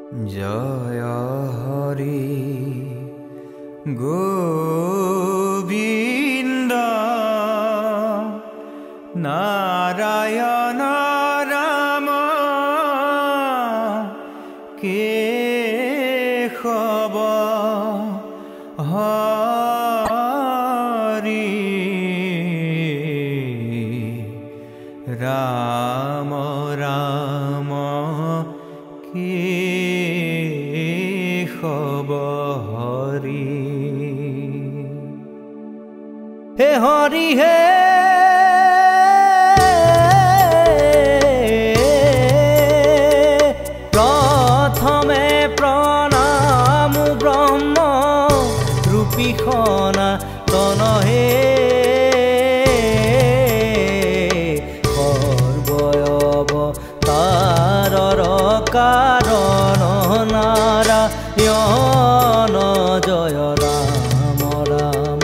জয় হরি গোবিন্দ নারায়ণ রাম কেশব হরি রাম রাম কেশব হরি হে হরি হে প্রথমে প্রণাম ব্রহ্ম রূপী সনাতন হে সৰ্বয়বতাৰৰ কাৰণ নাৰায়ণ জয় ৰাম ৰাম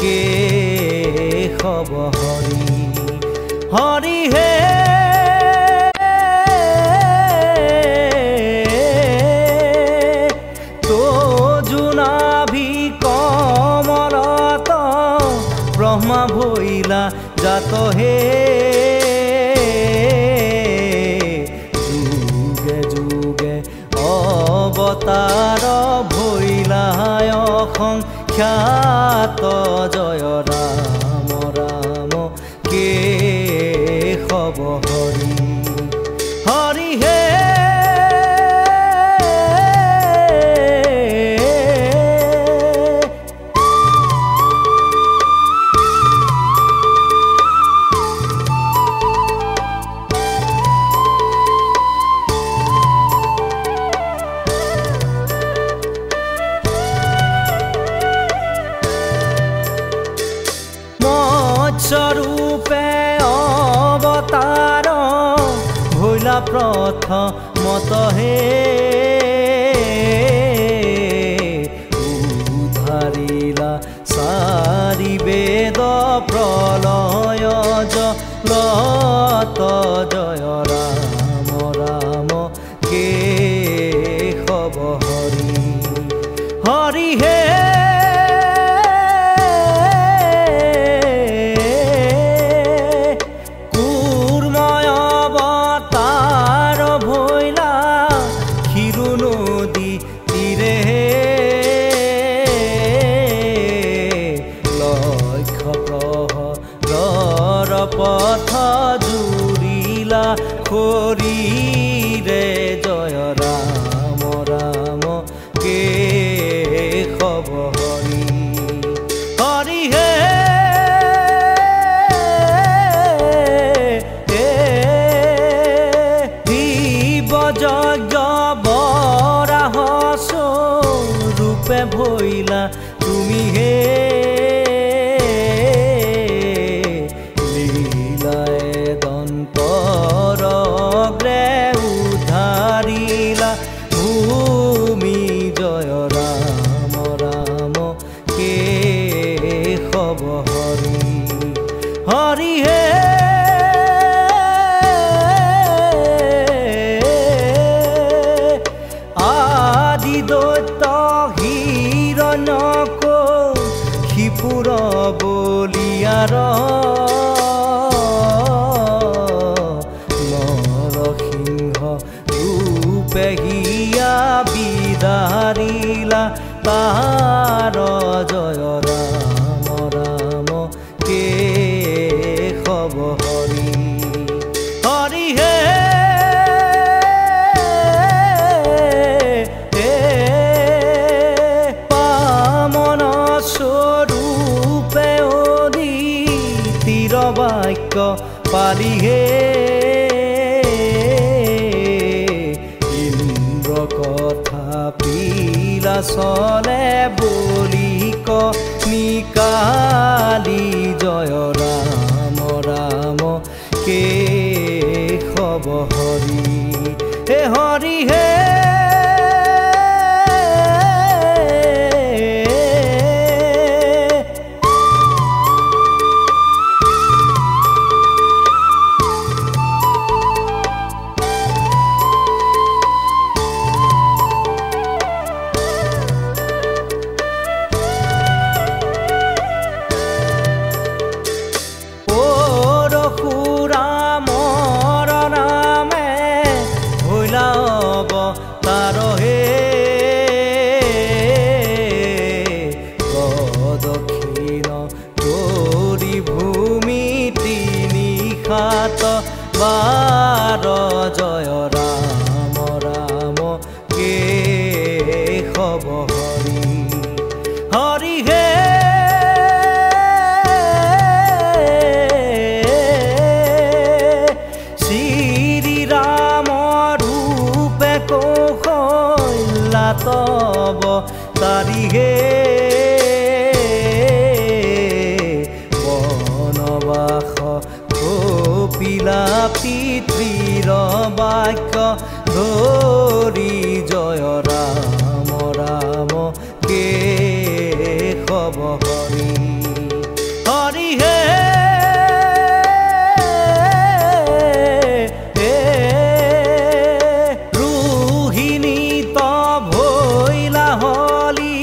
কেশব হৰি হৰি হে তোজুনাভি কমলত ব্ৰহ্মা ভৈলা জাত হে যুগে যুগে অৱতাৰ ভৈলায় সংখ্যাত জয় ৰাম ৰাম কেশব হৰি হৰি হে স্বৰূপে অবতাৰ ভৈলা প্ৰথমত হে উদ্ধাৰিলা চাৰি বেদ প্ৰলয় জলত জয় ৰাম ৰাম কেশব হৰি হৰি হে পথ জুৰিলা খৰিৰে জয় ৰাম ৰাম কেশব হৰি হৰি হে শিৱ যজ্ঞ বৰাহ স্বৰূপে ভৈলা তুমি হে উদ্ধাৰিলা ভূমি জয় ৰাম ৰাম কেশব হৰি হৰি হে আদি দৈত্য হিৰণ্যক শিপুৰ বলিয়াৰ হিয়া বিদাৰিলা তাৰ জয় ৰাম ৰাম কেশব হৰি হৰি হে পামন স্বৰূপে অদিতিৰ বাক্য পালি হে কথা পিলা চলে বলিক নিকালি জয় ৰাম ৰাম কেশব হৰি হে হৰি হে বাৰ জয় ৰাম ৰাম কেশৱ হৰি হৰি হে শ্ৰী ৰাম ৰূপে কৌশল্যা তব তাৰি হে বনবাস কপিলা পিতৃৰ বাক্য ধৰি জয় ৰাম ৰাম কেশৱ হৰি হৰি হে ৰোহিণী ভৈলা হলি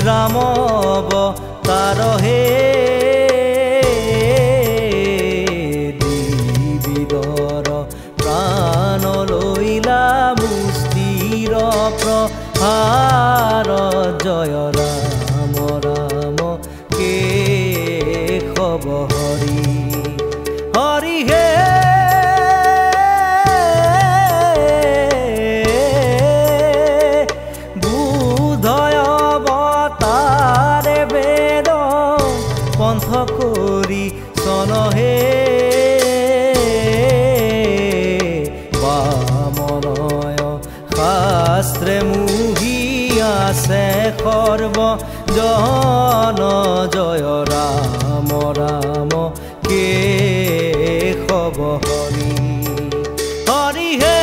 ৰাম তাৰ হে প্ৰহাৰ জয় ৰাম ৰাম কেশৱ হৰি হৰি হে বুধয় অৱতাৰে বেদ পন্থ কৰি চনহে শাস্ত্ৰে মুহি আছে সৰ্ব জন জয় ৰাম ৰাম কেশৱ হৰি হৰি হে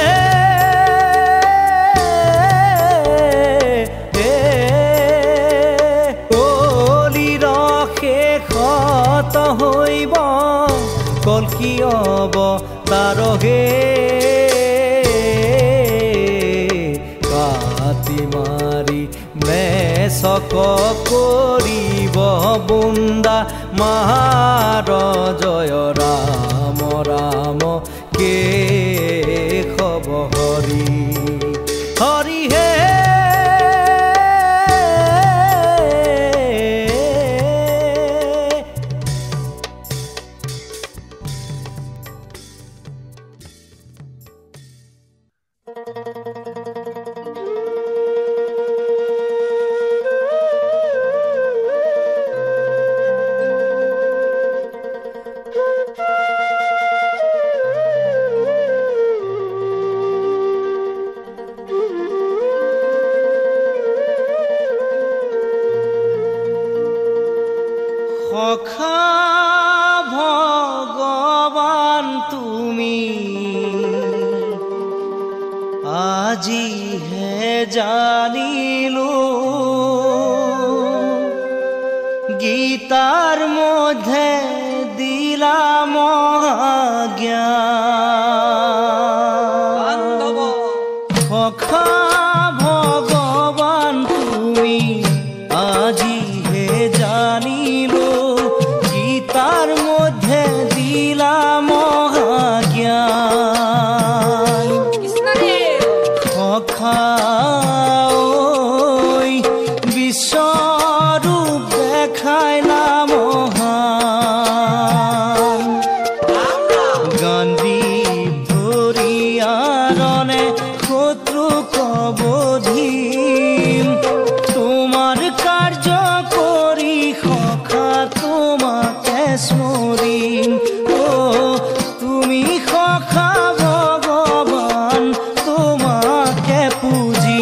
কলিৰ শেষত হৈব কল্কি অৱতাৰ হে মাৰি মেচক কৰিব বুন্দা মাৰ জয় ৰাম ৰাম কেশৱ হৰি হৰি হে ভগৱান তুমি আজিহে জানিলো গীতাৰ মধ্যে দিলা মহাজ্ঞান ভগৱান তুমি আজিহে জানিলো গীতাৰ মধ্যে দিলা মহাজ্ঞান বিশ্বৰূপ দেখাইলা মহান গান্ধী ধৰিয়াৰণে শত্ৰুক বধিম তোমাৰ কাৰ্য কৰি সখা তোমাকে স্মৰিম তুমি সখা ভগৱান তোমাকে পুজি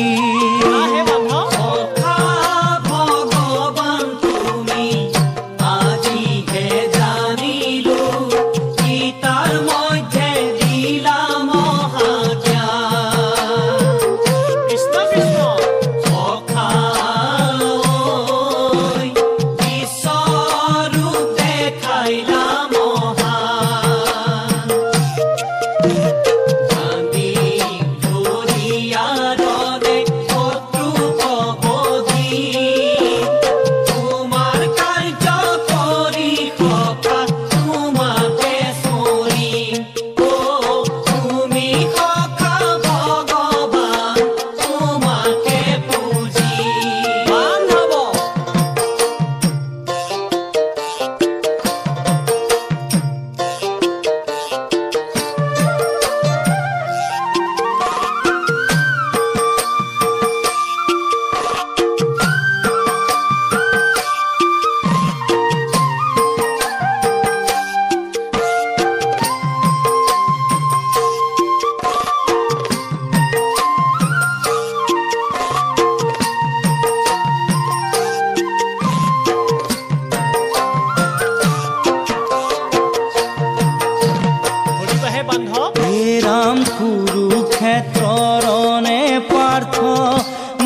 রাম কুরুক্ষেত্ররণে পার্থ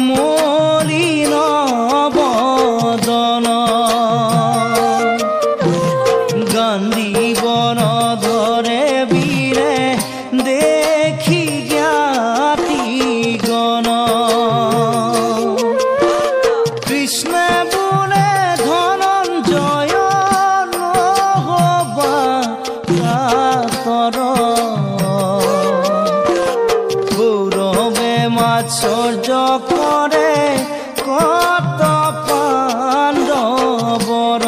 মলিন বদন গান্ধীবন ধরে বীরে দেখি জ্ঞাতি গণ কৃষ্ণ বলে ধনঞ্জয় নহবা কাতর গৌরবে মাৎসর্য করে কত পাণ্ডবর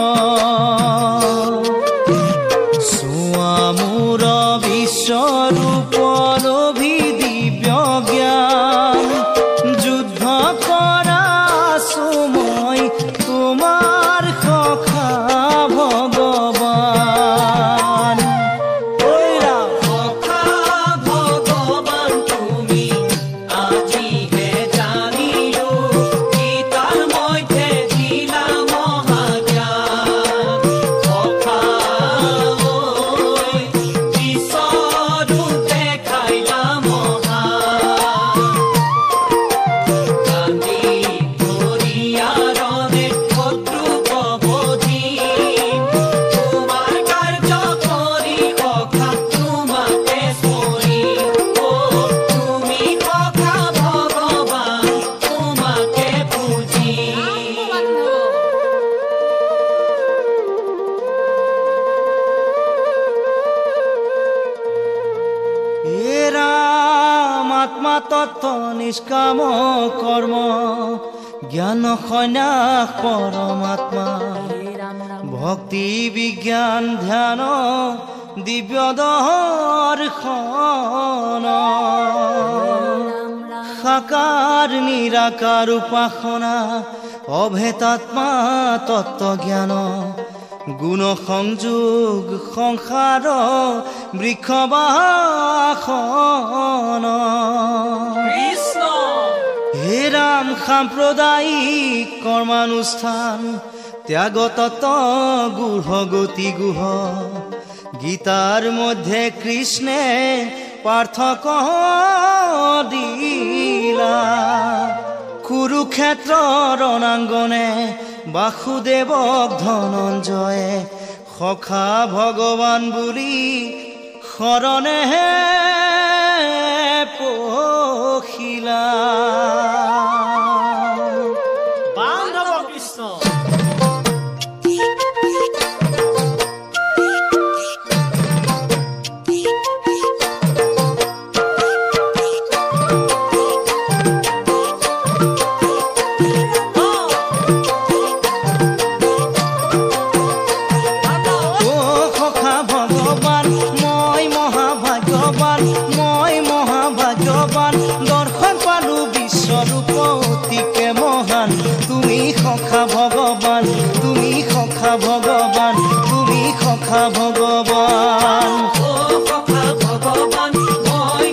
সুয়ামুর বিশ্বরূপ লোভি দিব্য জ্ঞান যুদ্ধ করা সময় তোমার সখা ভগবান সখা ভগবান তুমি আজি হে জানিলো গীতার মধ্যে দিলা মহাজ্ঞান সখা বিশ্বরূপ দেখাইলা মহা গান্ধী হরিয়ারণে শত্রু কবধি তোমার কার্য করি সখা তোমাকে স্মরি ও তুমি সখা ভগবান তোমাকে পুজি হে রাম আত্মা তত্ত্ব নিষ্কাম কর্ম জ্ঞান সন্ন্যাস পরমাত্মা ভক্তি বিজ্ঞান ধ্যান দিব্য দর্শন সাকাৰ নিৰাকাৰ উপাসনা অভেদাত্মা তত্ত্ব জ্ঞান গুণ সংযোগ সংসাৰ বৃক্ষবাসন কৃষ্ণ হে ৰাম সাম্প্ৰদায়িক কৰ্মানুষ্ঠান ত্যাগ তত্ত্ব গুহ গতি গুহ গীতাৰ মধ্যে কৃষ্ণে পাৰ্থক্য দিলা কুৰুক্ষেত্ৰ ৰণাংগনে বাসুদেৱক ধনঞ্জয়ে সখা ভগৱান বুলি শৰণে পখিলা বান্ধৱ কৃষ্ণ দৰ্শন পালো বিশ্বৰূপ অতিকে মহান তুমি সখা ভগৱান তুমি সখা ভগৱান তুমি সখা ভগৱান ও সখা ভগবান মই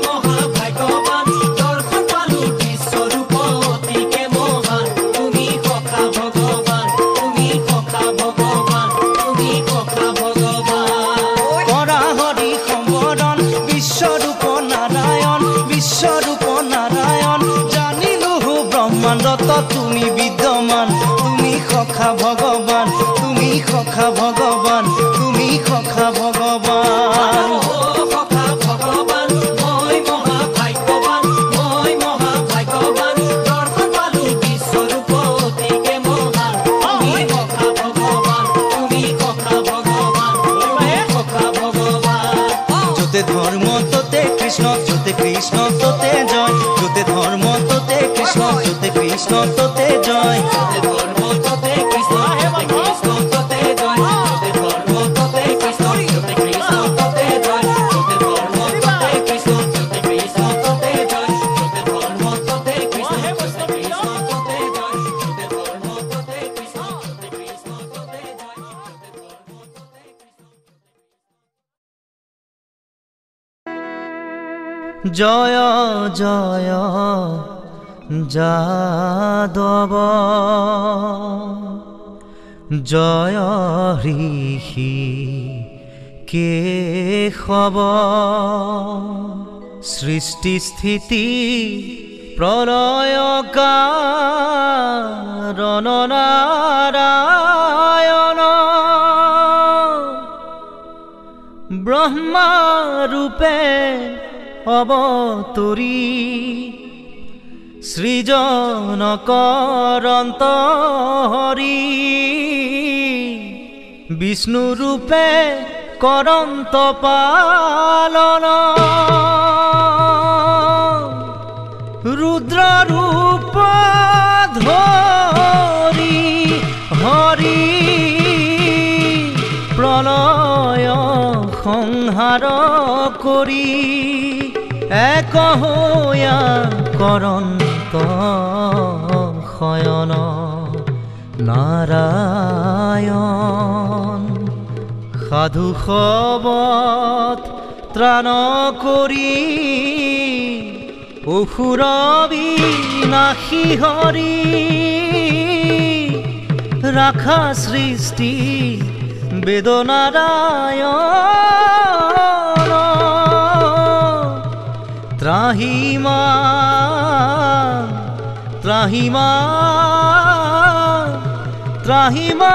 মহাভাগ্যৱান দৰ্শন পালো বিশ্বৰূপ অতিকে মহান তুমি সখা ভগৱান তুমি সখা ভগৱান তুমি সখা ভগৱান কৰা হৰি সম্বৰণ বিশ্বৰূপ নাৰায়ণ জানিলো ব্ৰহ্মাণ্ডত তুমি বিদ্যমান তুমি সখা ভগৱান তুমি সখা ভগৱান তুমি সখা ভগৱান ও সখা ভগবান মই মহাভাগ্যৱান দৰ্শন পালো বিশ্বৰূপ অতিকে মহান তুমি সখা ভগৱান তুমি সখা ভগৱান তুমি সখা ভগৱান যতে ধৰ্ম ততে কৃষ্ণ যতে কৃষ্ণ ততে জয় যতে ধৰ্ম ততে কৃষ্ণ যতে কৃষ্ণ ততে জয় যতে ধৰ্ম ততে কৃষ্ণ যতে কৃষ্ণ ততে জয় যতে ধৰ্ম ততে কৃষ্ণ যতে কৃষ্ণ ততে জয় যতে ধৰ্ম ততে কৃষ্ণ যতে কৃষ্ণ ততে জয় যতে ধৰ্ম ততে কৃষ্ণ যতে কৃষ্ণ ততে জয় যতে ধৰ্ম ততে কৃষ্ণ যতে কৃষ্ণ ততে জয় জয় জয় যাদৱ জয় ঋষি কেশৱ সৃষ্টি স্থিতি প্ৰলয় কাৰণ নাৰায়ণ ব্ৰহ্মা ৰূপে অৱতৰী সৃজন কৰন্ত হৰি বিষ্ণু ৰূপে কৰন্ত পালন रुद्र रूप धरी हरि प्रलय संहार करी एक होया करंत शयन नारायण साधु सबत त्राण करी অসুৰ বিনাশী হৰি ৰাখা সৃষ্টি বেদনাৰায়ণ ত্ৰাহিমা ত্ৰাহিমা ত্ৰাহিমা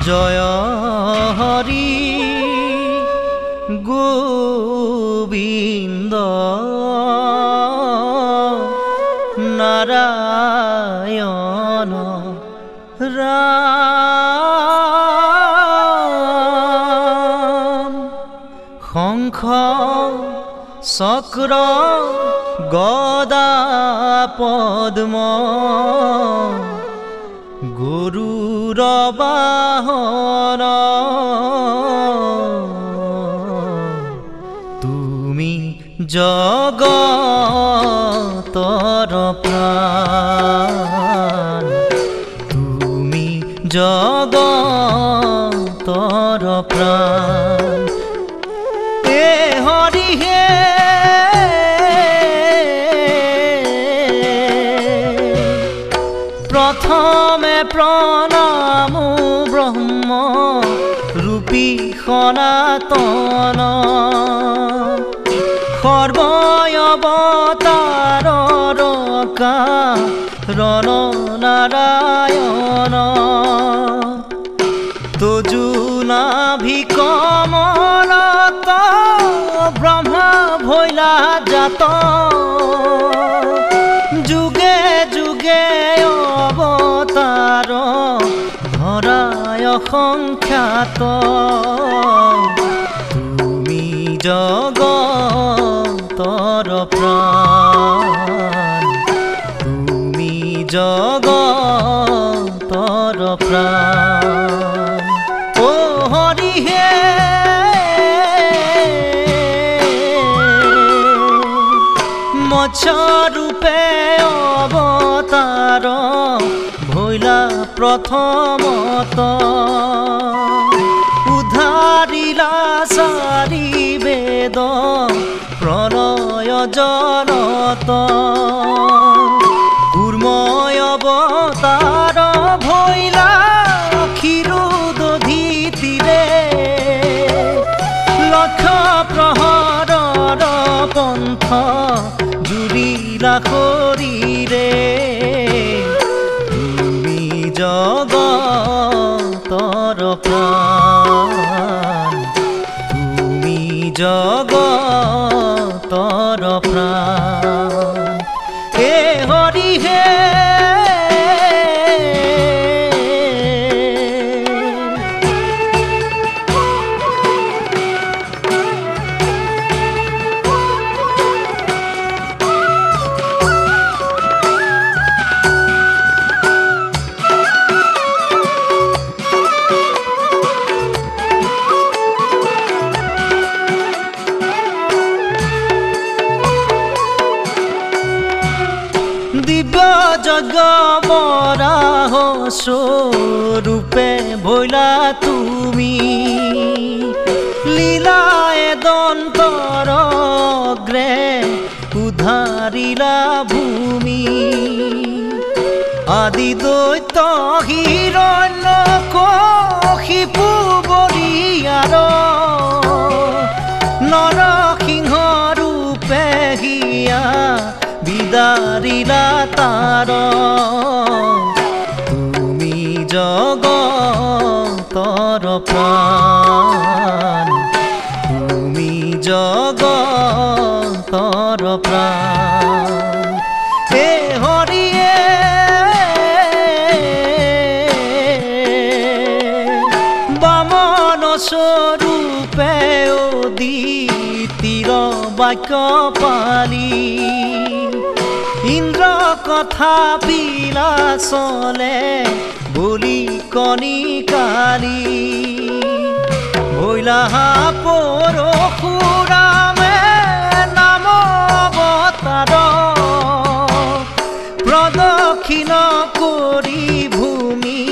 জয় হৰি গোবিন্দ নাৰায়ণ ৰাম শঙ্খ চক্ৰ গদা পদ্ম গৰুৰ বাহন তুমি জগতৰ প্ৰাণ তুমি জগতৰ প্ৰাণ এ হৰি হে प्रथमे प्रणाम ब्रह्म रूपी सनातन सर्वयवतार कारण नारायण तजु नाभि कमलत ब्रह्मा भैला जात जुगे जुगे অৱতাৰ ধৰায় সংখ্যাত তুমি জগতৰ প্ৰাণ তুমি জগতৰ প্ৰাণ ও হৰি হে মৎস্য ৰূপে অৱতাৰ ভৈলা প্ৰথমত উদ্ধাৰিলা চাৰি বেদ প্ৰলয় জলত কুৰ্ময় অৱতাৰ ভৈলা ক্ষীৰোদধিতিৰে লক্ষ প্ৰহৰৰ পন্থ জুৰিলা শৰীৰে তুমি জগতৰ প্ৰাণ তুমি জগতৰ প্ৰাণ হে হৰি হে দিব্য যজ্ঞ বৰাহ ৰূপে ভৈলা তুমি লীলায় দন্তৰ অগ্ৰে উদ্ধাৰিলা ভূমি আদি দৈত্য হিৰণ্যকশিপু বলিয়াৰ নৰসিংহ ৰূপে হিয়া বিদাৰিলা তাৰ তুমি জগতৰ প্ৰাণ তুমি জগতৰ প্ৰাণ হে হৰিয়ে বামন স্বৰূপে উদিতিৰ বাক্য পালি ইন্দ্ৰ কথা বিলাসলে বুলি কণিকালি ভৈলা পৰশুৰামে নাম অৱতাৰ প্ৰদক্ষিণ কৰি ভূমি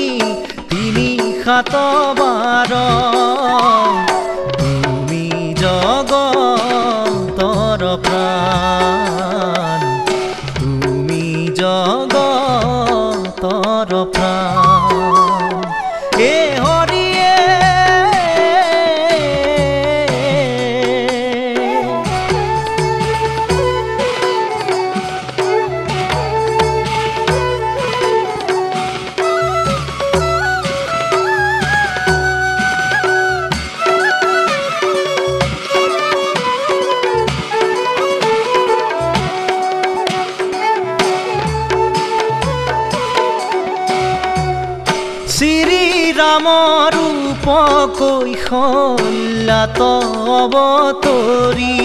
307 বাৰ তুমি জগতৰ প্ৰাণ তুমি জগতৰ প্ৰাণ হে হৰিয়ে শ্ৰীৰামৰ ৰূপ কৈশল্যাত অৱতৰি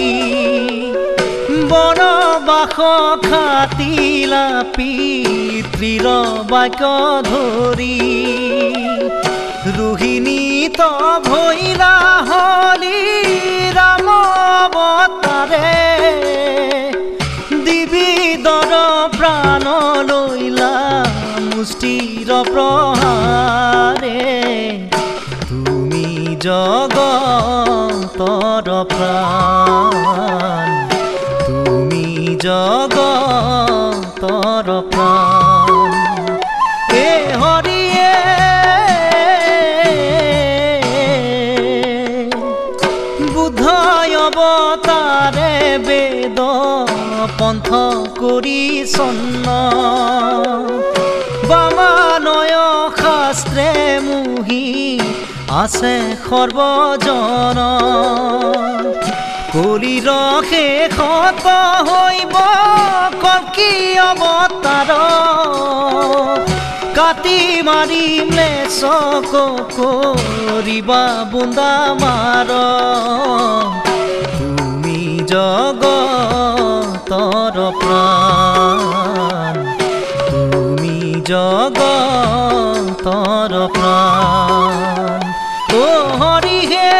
বনবাস খাটিলা পিতৃৰ বাক্য ধৰি ৰোহিণীত ভৈলা হলি ৰাম অৱতাৰে দিবিদৰ প্ৰাণ লৈলা মুষ্টিৰ প্ৰহাৰে তুমি জগতৰ প্ৰাণ তুমি জগতৰ প্ৰাণ হে হৰিয়ে বুদ্ধই অৱতাৰে বেদ পন্থ কৰি চন্ন বামানয় শাস্ত্ৰে মুহি আছে সৰ্বজন কলিৰ শেষত হৈব কল্কি অৱতাৰ কাটি মাৰি ম্লেচ্ছ কৰিবা বুন্দা মাৰ তুমি জগতৰ প্ৰাণ তুমি জগতৰ প্ৰাণ ও হৰিহে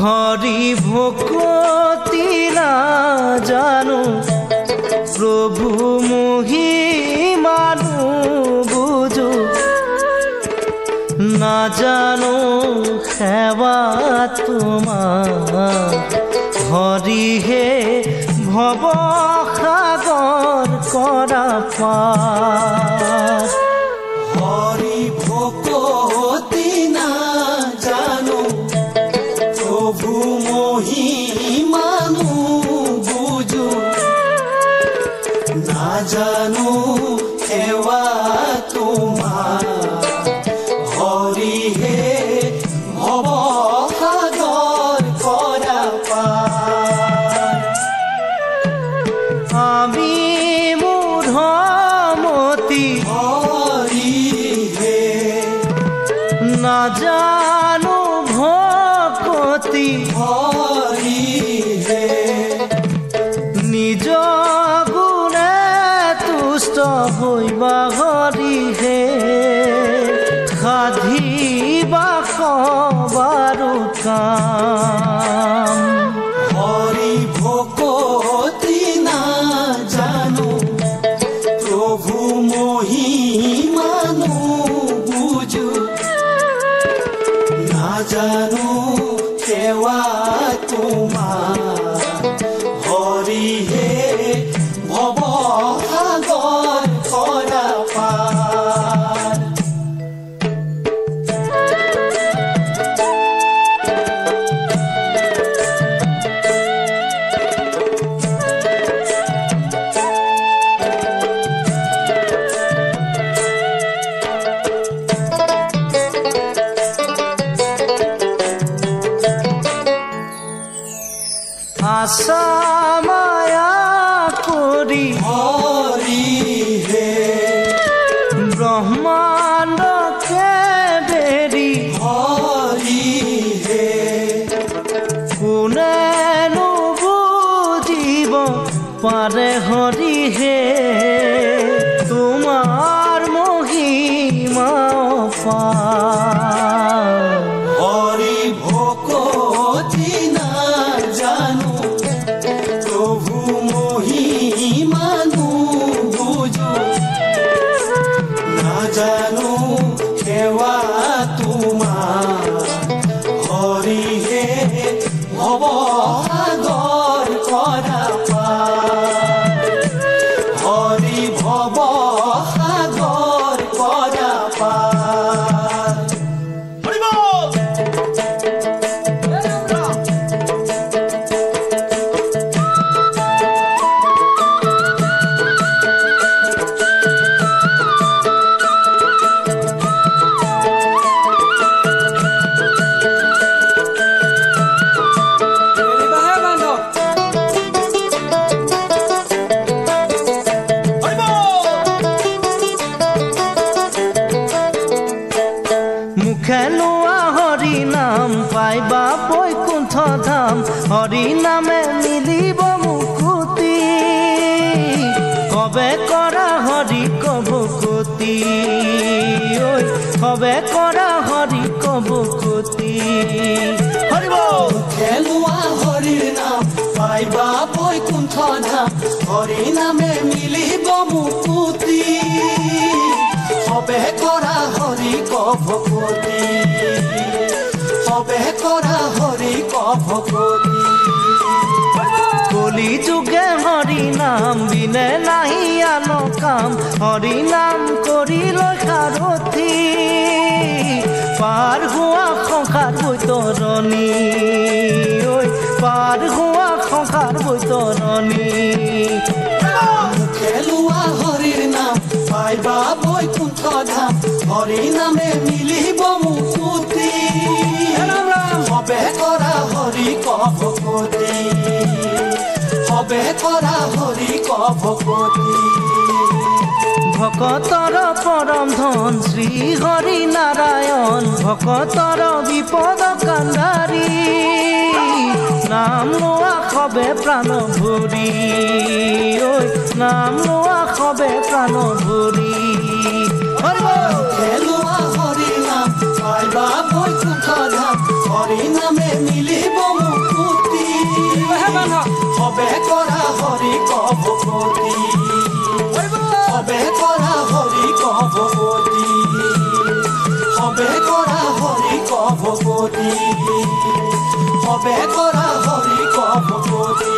হৰি ভকতি না জানো প্রভু মহিমানো বুঝো না জানো সেবা তোমার হরি হে ভব সাগর করা পার হরি ভকতি না জানো প্রভু মহিমানো বুঝো না জানো সেবা তোমার হরি হে ভব সাগর করা পার আমি মূঢ়মতি হরি হে নাজানো ভকতি হরি হে নিজ গুণে তুষ্ট হইবা হৰি হে সাধিবা সবাৰো কাম হরি ভকতি না জানো প্রভু মহিমানো বুঝু না জানো সেবা তোমার হরি হে ভব সাগর করা পার আশা মায়া কৰি হৰি হে ব্ৰহ্মাণ্ডকে বেৰি হৰি হে কোনেনো বুজিব পাৰে হৰি হে তোমাৰ মহিমা অপাৰ হরি ভকতি না জানো প্রভু মহিমানো বুঝো না জানো সেবা তোমার হরি হে ভব সাগর করা পার হরি ভব সাগর করা পার মুখে লোৱা হৰি নাম পাইবা বৈকুণ্ঠ ধাম হৰি নামে মিলিব মুকুতি কবে কৰা হৰি কবকতি ঐ কবে কৰা হৰি কবকতি হৰি বল খেলুৱা হৰিৰ নাম পাইবা বৈকুণ্ঠ ধাম হৰি নামে মিলিব মুকুতি সবে কৰা হৰি কভকতি সবে কৰা হৰি কভকতি কলি যুগে হৰি নাম বিনে নাহি আন কাম হৰি নাম কৰি লৈ সাৰথি পাৰ হোৱা সংসাৰ বৈতৰণী ঐ পাৰ হোৱা সংসাৰ বৈতৰণী খেলুৱা হৰিৰ নাম পাইবা বৈকুণ্ঠ ধাম হৰি নামে মিলিব মুকুতি সবে কৰা হৰি কভকতি সবে কৰা হৰি কভকতি ভকতৰ পৰম ধন শ্ৰী হৰি নাৰায়ণ ভকতৰ বিপদ কাণ্ডাৰী নাম লোৱা সবে প্ৰাণ ভৰি ঐ নাম লোৱা সবে প্ৰাণ ভৰি হৰি বল খেলুৱা হৰি নাম পাইবা বৈকুণ্ঠ ধাম হৰি নামে মিলিব মুকুতি সবে কৰা হৰি কভকতি সবে কৰা হৰি কভকতি সবে কৰা হৰি কভকতি সবে কৰা হৰি কভকতি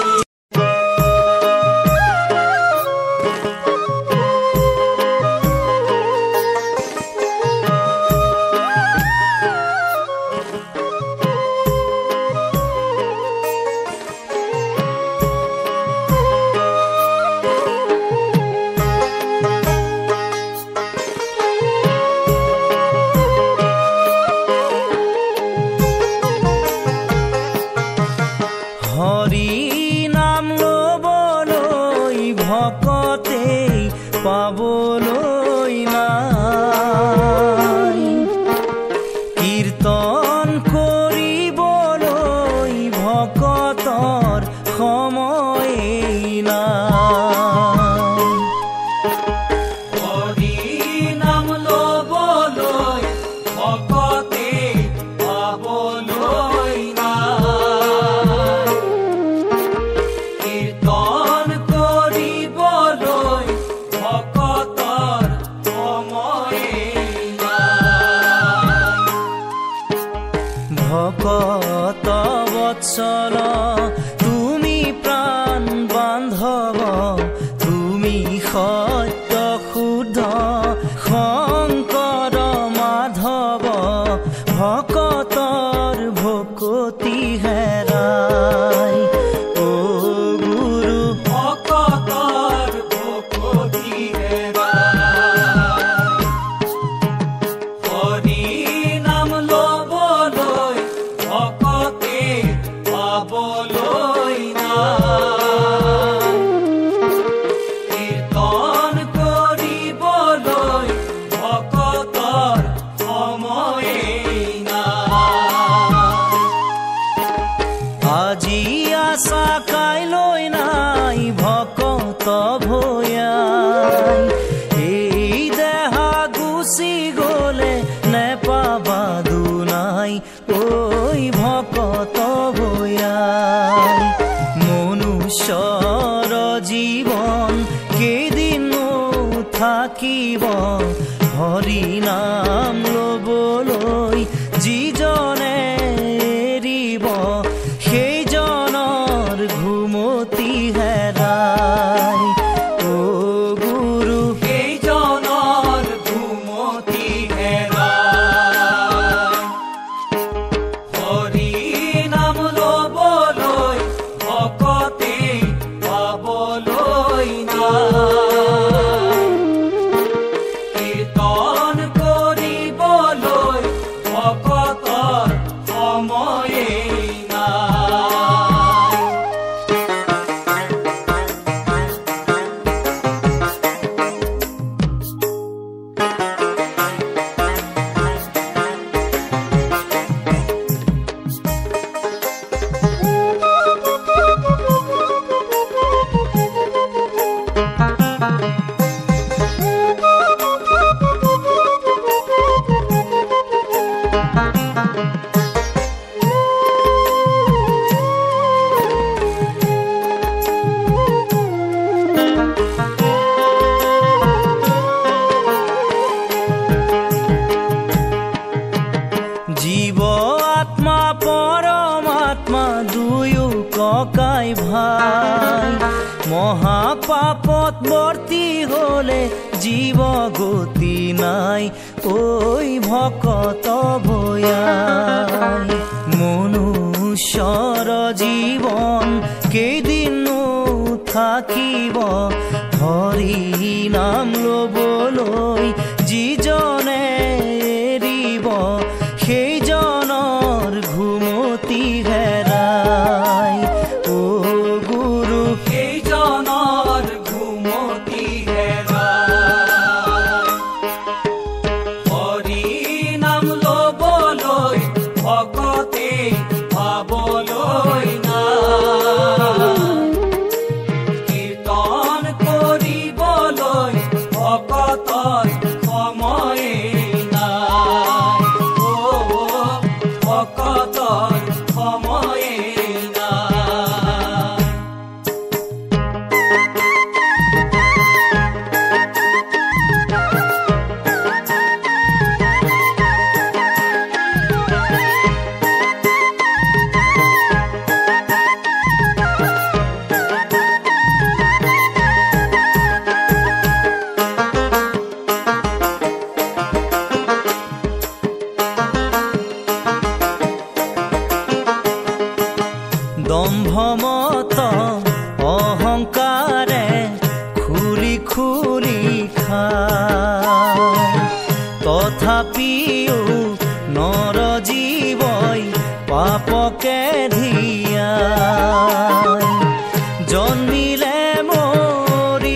হৰি ভকতেই পাবলৈ নাই। কীৰ্তন কৰিবলৈ ভকতৰ সময়েই নাই। হৰি নাম ল'বলৈ ভকতে পাবলৈ নাই। কীৰ্তন কৰিবলৈ ভকতৰ সময়েই নাই। ভকত বৎসল তুমি প্ৰাণ বান্ধৱ, তুমি সত্য শুদ্ধ শংকৰ মাধৱ। ভকতৰ ভকতি হেৰাই অ গুৰু, ভকতৰ ভকতি হেৰাই। হৰি নাম ল'বলৈ ভকতে পাবলৈ নাই। কীৰ্তন কৰিবলৈ ভকতৰ সময়েই নাই। আজি আশা কাইলৈ নাই ভকত ভয়াই। এই দেহা গুচি গলে নেপাবা দুনাই ঐ ভকত ভয়াই। মনুষ্যৰ জীৱন কেইদিনো থাকিব, হৰি নাম ল'বলৈ যিজনে এৰিব, সেইজনৰ ঘুমতি হেৰাই অ গুৰু। সেইজনৰ ঘুমতি হেৰাই। হৰি নাম ল'বলৈ ভকতে পাবলৈ নাই। কীৰ্তন কৰিবলৈ ভকতৰ সময়েই নাই। জীৱ আত্মা পৰমাত্মা দুয়ো ককাই ভাই। মহাপাপত বৰ্তি হলে জীৱ গতি নাই ঐ ভকত ভয়াই। মনুষ্যৰ জীৱন কেইদিনো থাকিব, হৰি নাম ল'বলৈ যিজনে এৰিব, সেইজনৰ ঘুমতি হেৰাই অ গুৰু। সেইজনৰ ঘুমতি হেৰাই। হৰি নাম ল'বলৈ ভকতে পাবলৈ নাই। কীৰ্তন কৰিবলৈ ভকতৰ সময়েই নাই। ভকতৰ সময়েই নাই। দম্ভমত অহংকাৰে খুলি খুলি খায়, তথাপিও নৰ জীৱই পাপকে ধিয়াই। জন্মিলে মৰি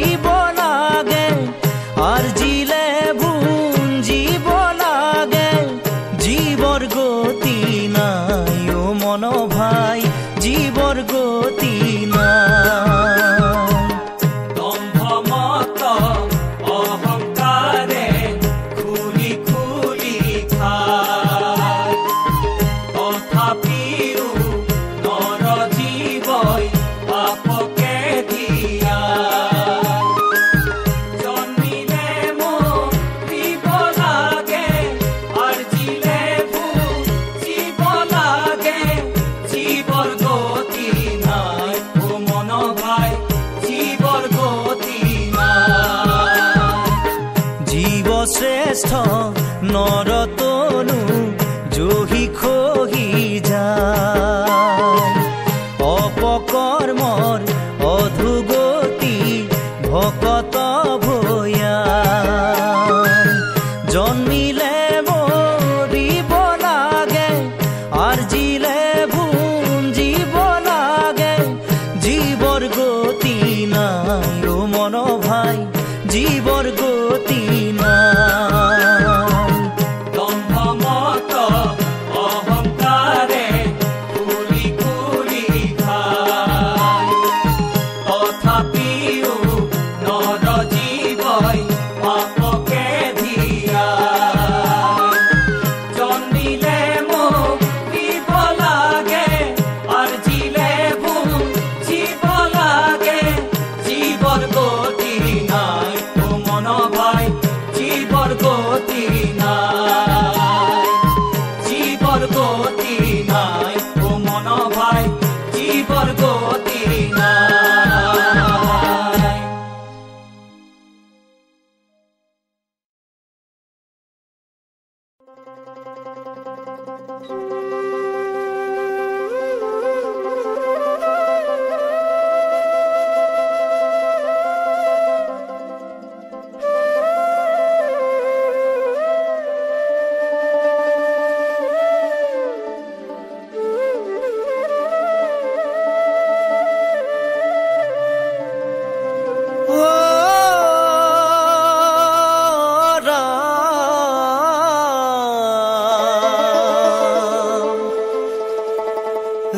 শ্ৰেষ্ঠ নৰতনু জহি খহি যায় অপকৰ্মৰ অধুগতি ভকত ভয়া জন্মিলে মৰিব লাগে আৰ্জিলে ভুঞ্জিব লাগে জীৱৰ গতি নাই অ মন ভাই জীৱৰ গতি নাই দম্ভমত অহংকাৰে কুলি কুলি খায় তথাপিও নৰ জীৱই পাপকে ধিয়ায় জন্মিলে মৰিব লাগে আৰ্জিলে ভুঞ্জিব লাগে জীৱৰ গতি নাই ও মন ভাই জীৱৰ গতি নাই জীৱৰ গতি নাই ও মন ভাই জীৱৰ গতি নাই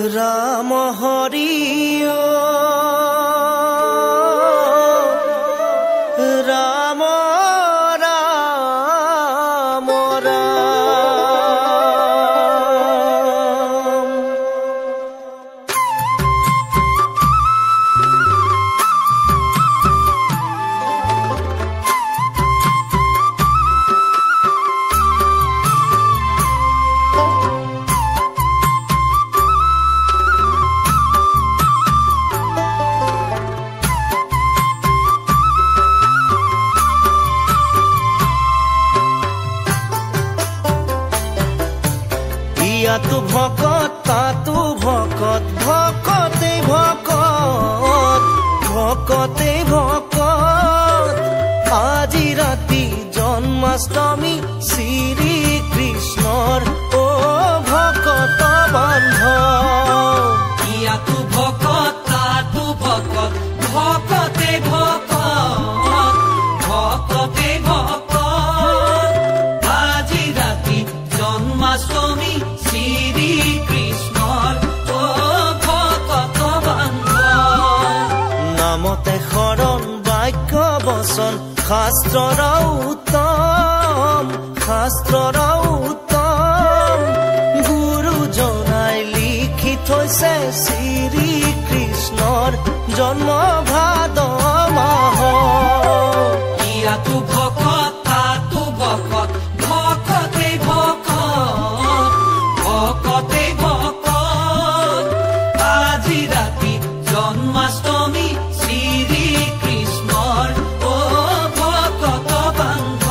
राम हरि राम राम राम ইয়াতো ভকত তাতো ভকত ভকতে ভকত ভকতে ভকত আজি ৰাতি জন্মাষ্টমী শ্ৰী কৃষ্ণৰ অ ভকত বান্ধ ইয়াতো ভকত তাতো ভকত ভকতে ভকত ভকতে ভকত আজি ৰাতি জন্মাষ্টমী শ্ৰী কৃষ্ণৰ অ ভকত বান্ধ নামতে শৰণ বাক্য বচন শাস্ত্ৰৰ উত্তম শাস্ত্ৰৰ উত্তম গুৰুজনাই লিখি থৈছে শ্ৰী কৃষ্ণৰ জন্ম ভাদ মাহ ইয়াতো ভকত তাতো ভকত ভকতে ভকত ভকতে ভকত আজি ৰাতি জন্মাষ্টমী শ্ৰী কৃষ্ণৰ অ ভকত বান্ধ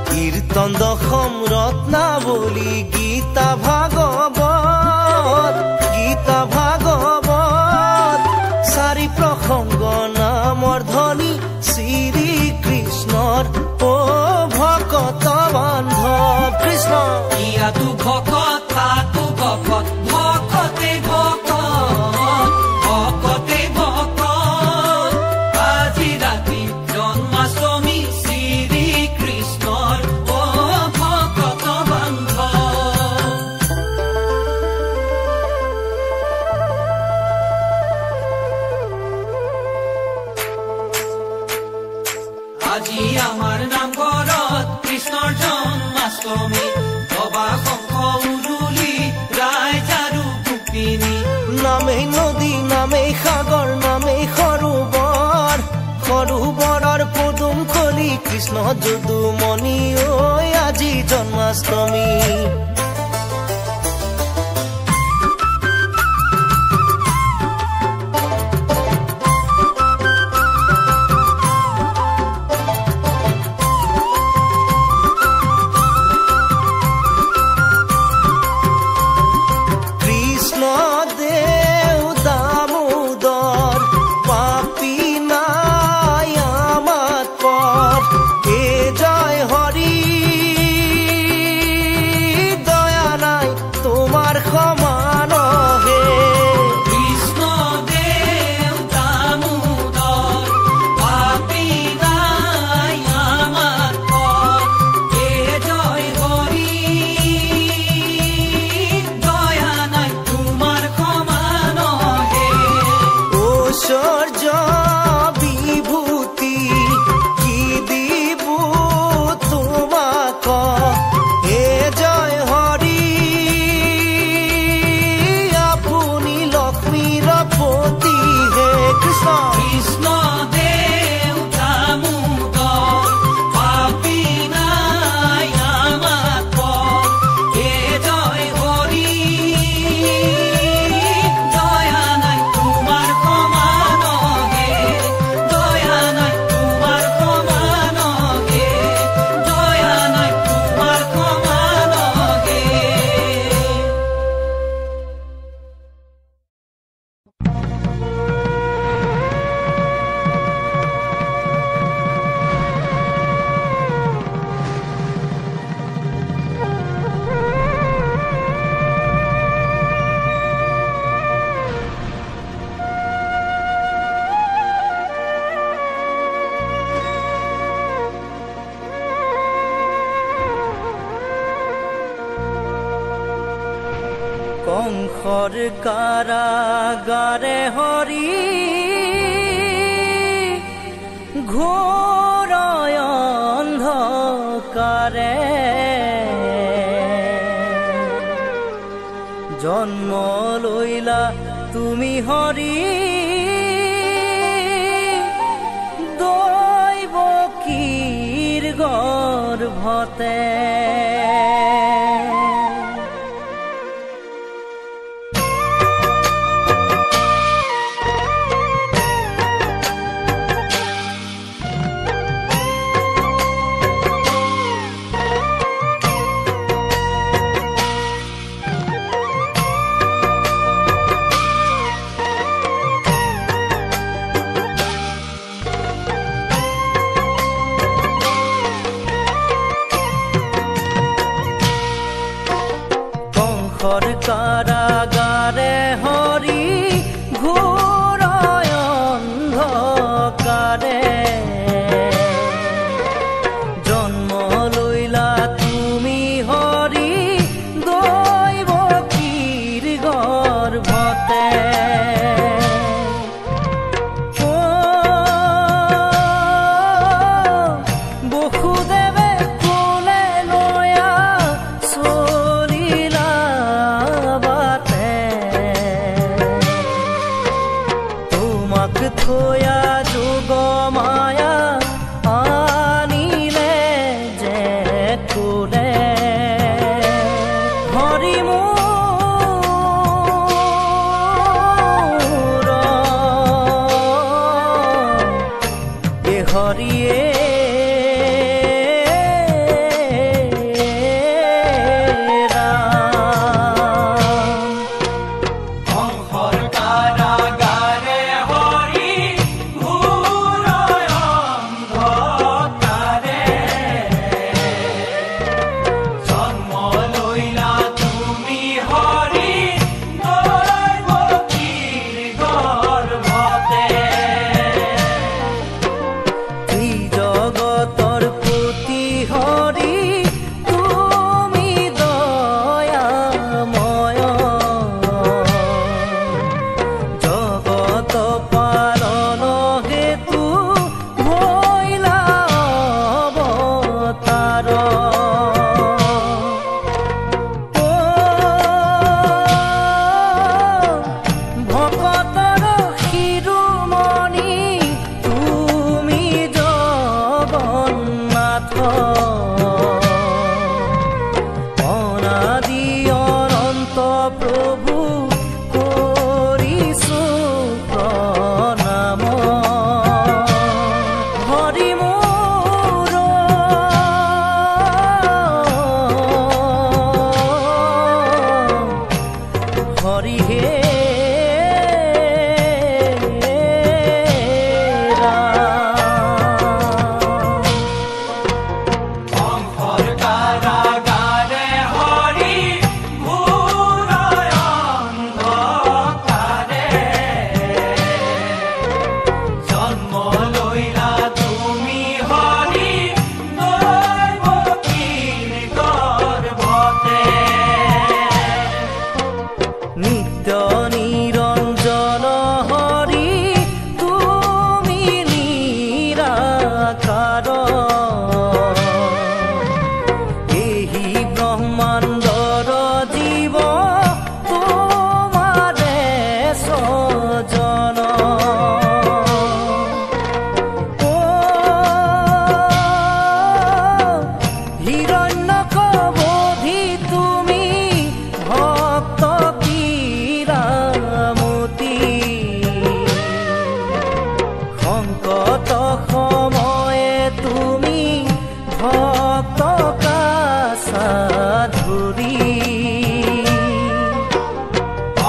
কীৰ্তন দশম ৰত্নাৱলী গীতা ভাগৱত গীতা ভাগৱত চাৰি প্ৰসংগ নামৰ ধ্বনি শ্ৰী কৃষ্ণৰ অ ভকত বান্ধৱ কৃষ্ণ ইয়াতো ভকত তাতো ভকত ভকতে ভকত ভকতে ভকত আজি ৰাতি জন্মাষ্টমী শ্ৰী কৃষ্ণৰ অ ভকত বান্ধ আজি আমাৰ নামঘৰত কৃষ্ণৰ জন্ম জন্মাষ্টমী দবা শঙ্খ উৰুলি ৰাইজ আৰু গোপিনী নামেই নদী নামেই সাগৰ নামেই সৰোবৰ সৰোবৰৰ পদুম খলি কৃষ্ণ যদুমণি ঐ আজি জন্মাষ্টমী কংসৰ কাৰাগাৰে হৰি ঘোৰ অন্ধকাৰে জন্ম লৈলা তুমি হৰি দৈৱকীৰ গৰ্ভতে কাৰাগাৰে হৰি ঘোৰ অন্ধকাৰে জন্ম লইলা তুমি হৰি দৈৱকীৰ গৰ্ভতে বসুদেৱে কোলে নয়া চলিলা থয়া যোগ মায়া আনিলে যে কোলে হৰি মোৰ এ হৰিয়ে জগ ନିରାକାର ଏହି ବ୍ରହ୍ମାଣ୍ଡର ଜୀବ ତୁମାରେ ସଜନ ଓ হিৰণ্যকবোধি তুমি ভক্ত কিৰামতি সংকট সময়ে তুমি ভক্ত কাছাধুৰী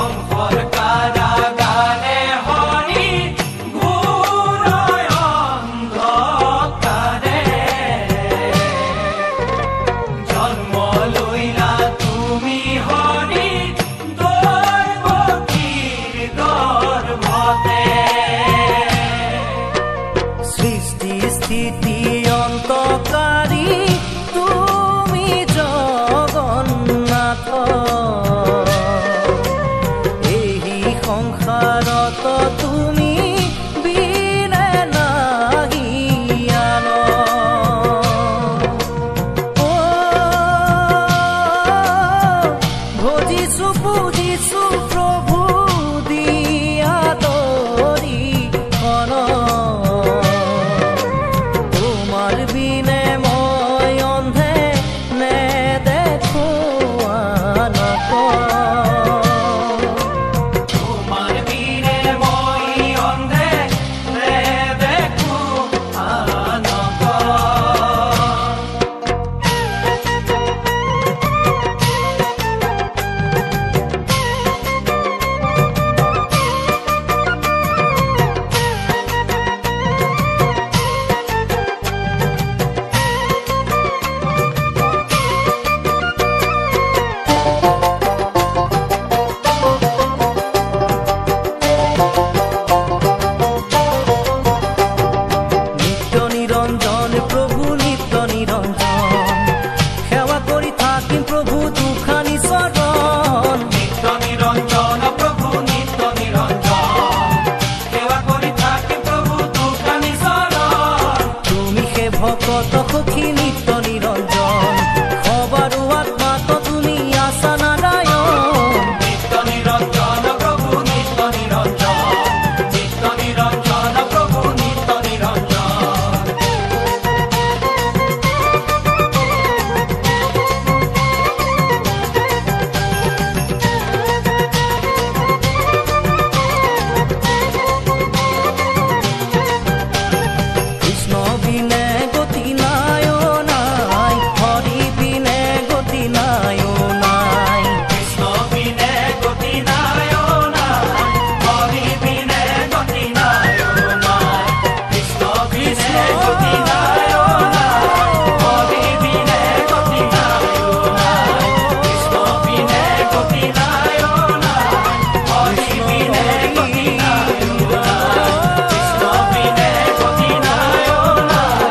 অংশৰ কাৰাগাৰে হৰি ঘূৰাই অন্ধকাৰে জন্ম লৈলা তুমি হৰি দৈৱকীৰ গৰ্ভতে সৃষ্টি স্থিতি অন্তকাৰী তুমি জগন্নাথ এই সংসাৰত তুমি বিনে নাহি আন ও ভজিছো পূজিছো প্ৰভু দিয়া তৰি অন তোমাৰ বিনে মই অন্ধে নেদেখো আনক তোমাৰ বীৰে মই অন্ধে নেদেখো আনক নিত্য নিৰঞ্জন প্ৰভু নিত্য নিৰঞ্জন সেৱা কৰি থাকিম প্ৰভু দুখানি চৰণ নিত্য নিৰঞ্জন প্ৰভু নিত্য নিৰঞ্জন সেৱা কৰি থাকে প্ৰভু দুখানি চৰণ তুমি সে ভকত সখী নিত্য নিৰঞ্জন সবাৰো আত্মাত তুমি আছা নাৰায়ণ নিত্য নিৰঞ্জন প্ৰভু নিত্য নিৰঞ্জন নিত্য নিৰঞ্জন প্ৰভু নিত্য নিৰঞ্জন কৃষ্ণ বিনে গতি নাই অ নাই হৰি বিনে গতি নাই অ নাই কৃষ্ণ বিনে গতি নাই অ নাই হৰি বিনে গতি নাই অ নাই কৃষ্ণ বিনে গতি নাই অ নাই হৰি বিনে গতি নাই অ নাই কৃষ্ণ বিনে গতি নাই অ নাই হৰি বিনে গতি নাই অ নাই কৃষ্ণ বিনে গতি নাই অ নাই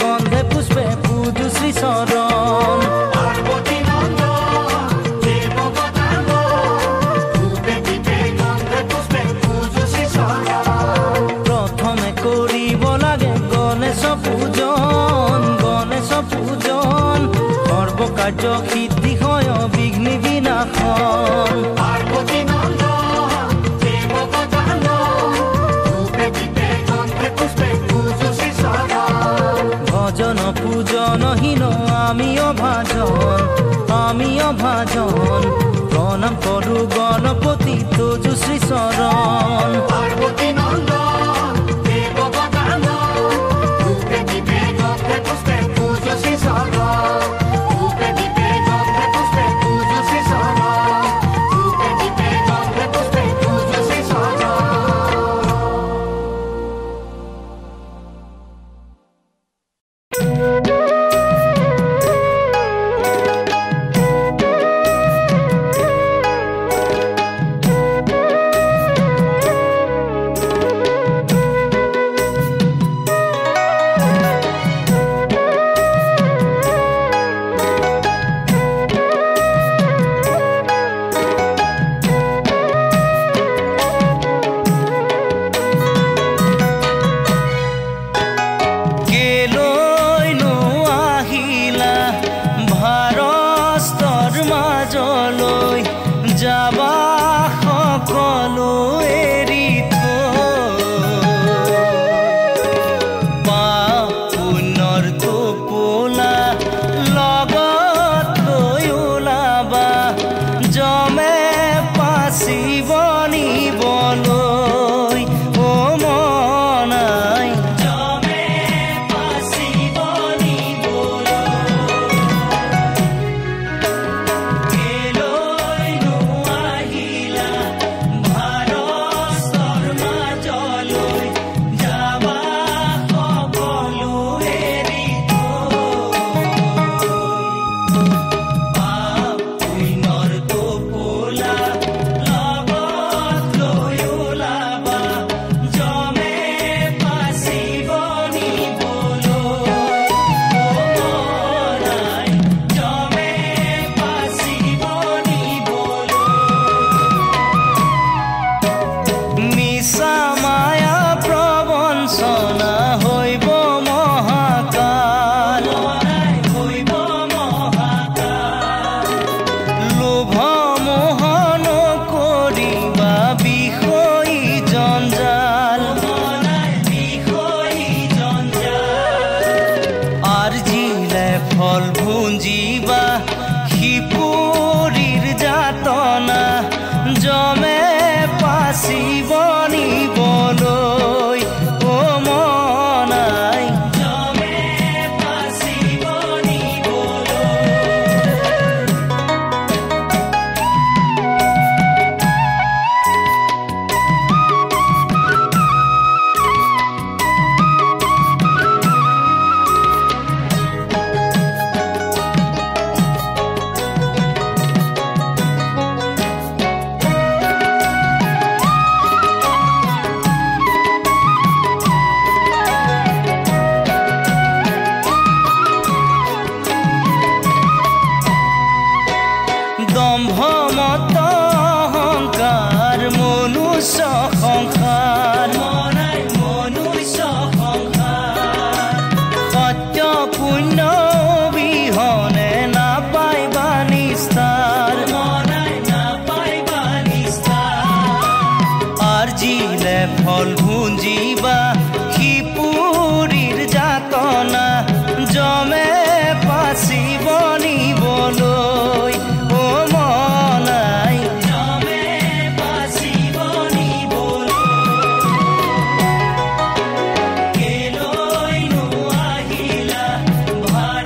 গন্ধে পুষ্পে পূজু শ্রী চরণ পার্বতী নন্দন দেবগতাঙ্গ ধূপে দীপে গন্ধে পুষ্পে পূজু শ্রী চরণ প্রথমে করিব লাগে গণেশ পূজন সর্বকার্য সিদ্ধি হয় বিঘ্নি বিনাশন পার্বতী নন্দন দেবগতাঙ্গ ধূপে দীপে গন্ধে পুষ্পে পূজু শ্রী চরণ ভজন পূজনহীন আমি অভাজন প্রণাম করু গণপতি তোজু শ্রী চরণ পার্বতী নন্দন দেবগতাঙ্গ ধূপে দীপে গন্ধে পুষ্পে পূজু শ্রী চরণ ধূপে দীপে গন্ধে পুষ্পে পূজু শ্রী চরণ ধূপে দীপে গন্ধে পুষ্পে পূজু শ্রী চরণ ফল ভুঞ্জিবা শিপুৰীৰ যাতনা জমে পাচিব নিবলৈ ও মনাই জমে পাচিব নিবলৈ কেলৈ নো আহিলা ভাৰ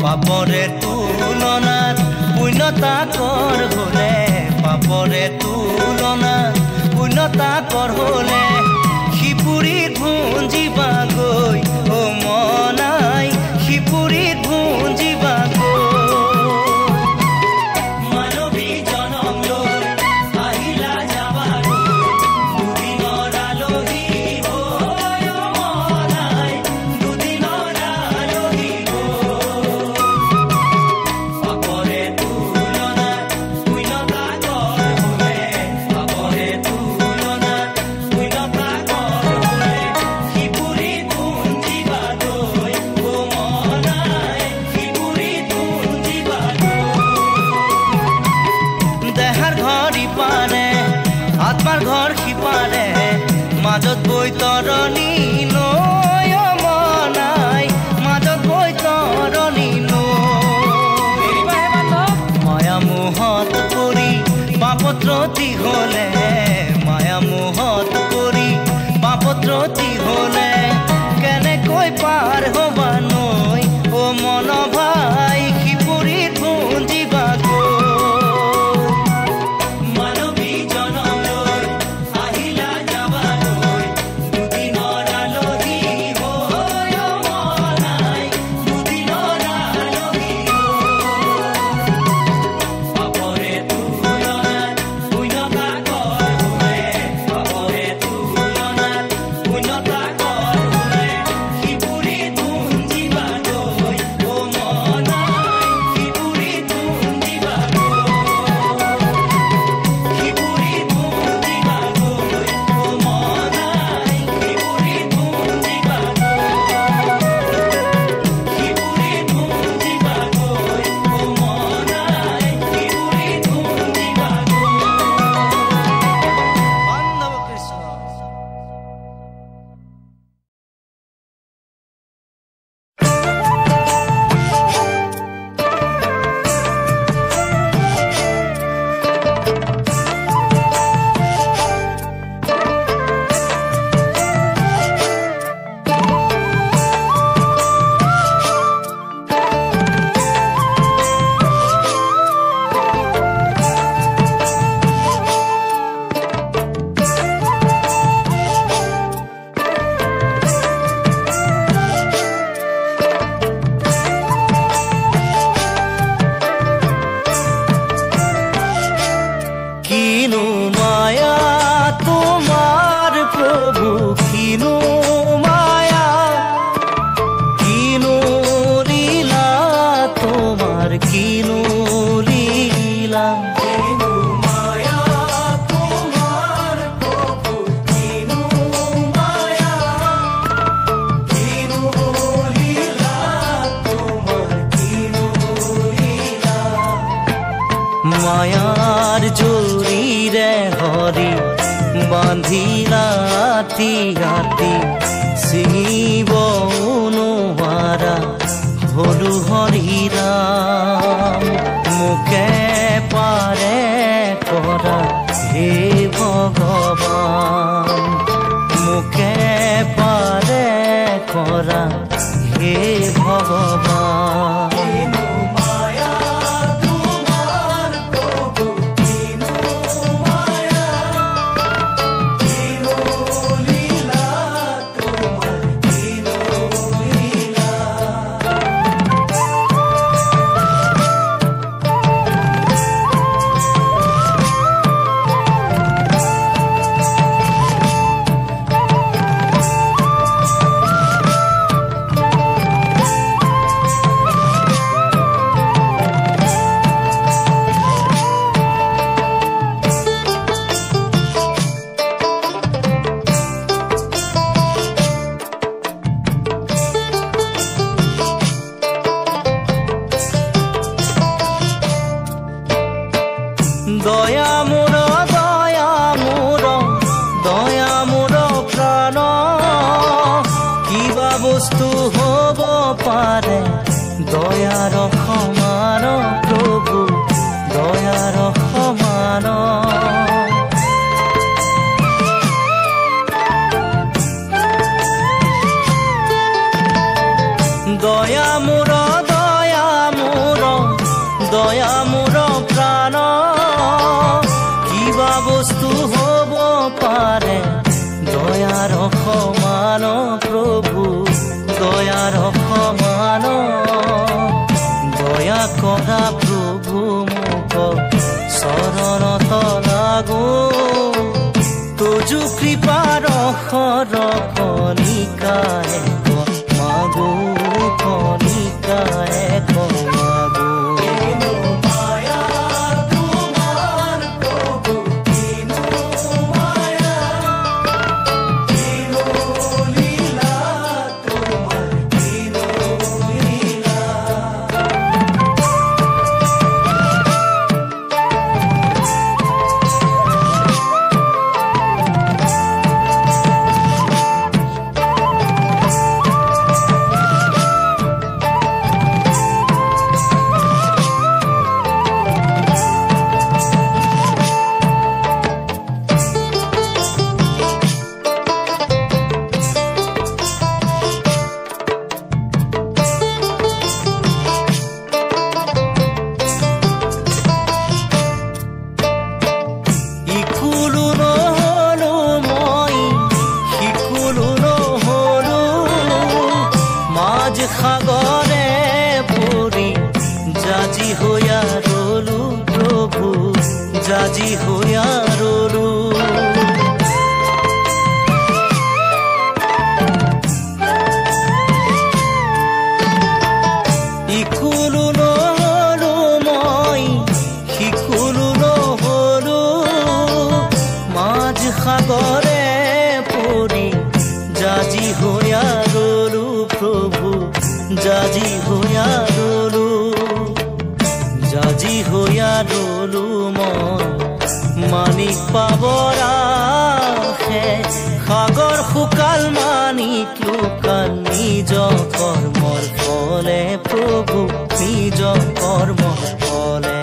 পাপৰে তুলনাত পুণ্যতা কৰ হলে পাপৰে তুলনাত পুণ্যতা কৰ হলে শিপুৰীত ভুঞ্জিবা গৈ অ মনাই শিপুৰীত ভুঞ্জিবা মাজত বৈতৰণী নৈ মনাই মাজত বৈতৰণী নৈ মায়া মোহত পৰি পাপত্ৰতি হলে মায়া মোহত পৰি পাপত্ৰতি হলে কেনেকৈ পাৰ হবা নৈ অ মন ভাই শিপুৰীত ভুঞ্জিবা মায়াৰ জৰিৰে হৰি বান্ধি ৰাতি ৰাতি ছিঙিব নোৱাৰা হলো হৰি ৰাম মোকে পাৰে কৰা হে ভগৱান মোকে পাৰে কৰা হে ভগৱান বস্তু হব পাৰে দয়াৰ সমান প্ৰভু দয়াৰ সমান দয়া মোৰ দয়া কৰা প্ৰভু মোক চৰণত লাগো তোজো কৃপাৰ কণিকায়ে মাগো কণিকায়ে মাগো জাজি হইয়া ৰলু ইকুলু নহলো মই সিকুলু নহলো মাঝ সাগৰে পৰি জাজি হইয়া ৰলু প্ৰভু জাজি হইয়া ৰলু জাজি হইয়া ৰলু মানিক পাবৰ আশে সাগৰ শুকাল মানিক লুকাল নিজ কৰ্মৰ ফলে প্ৰভু নিজ কৰ্মৰ ফলে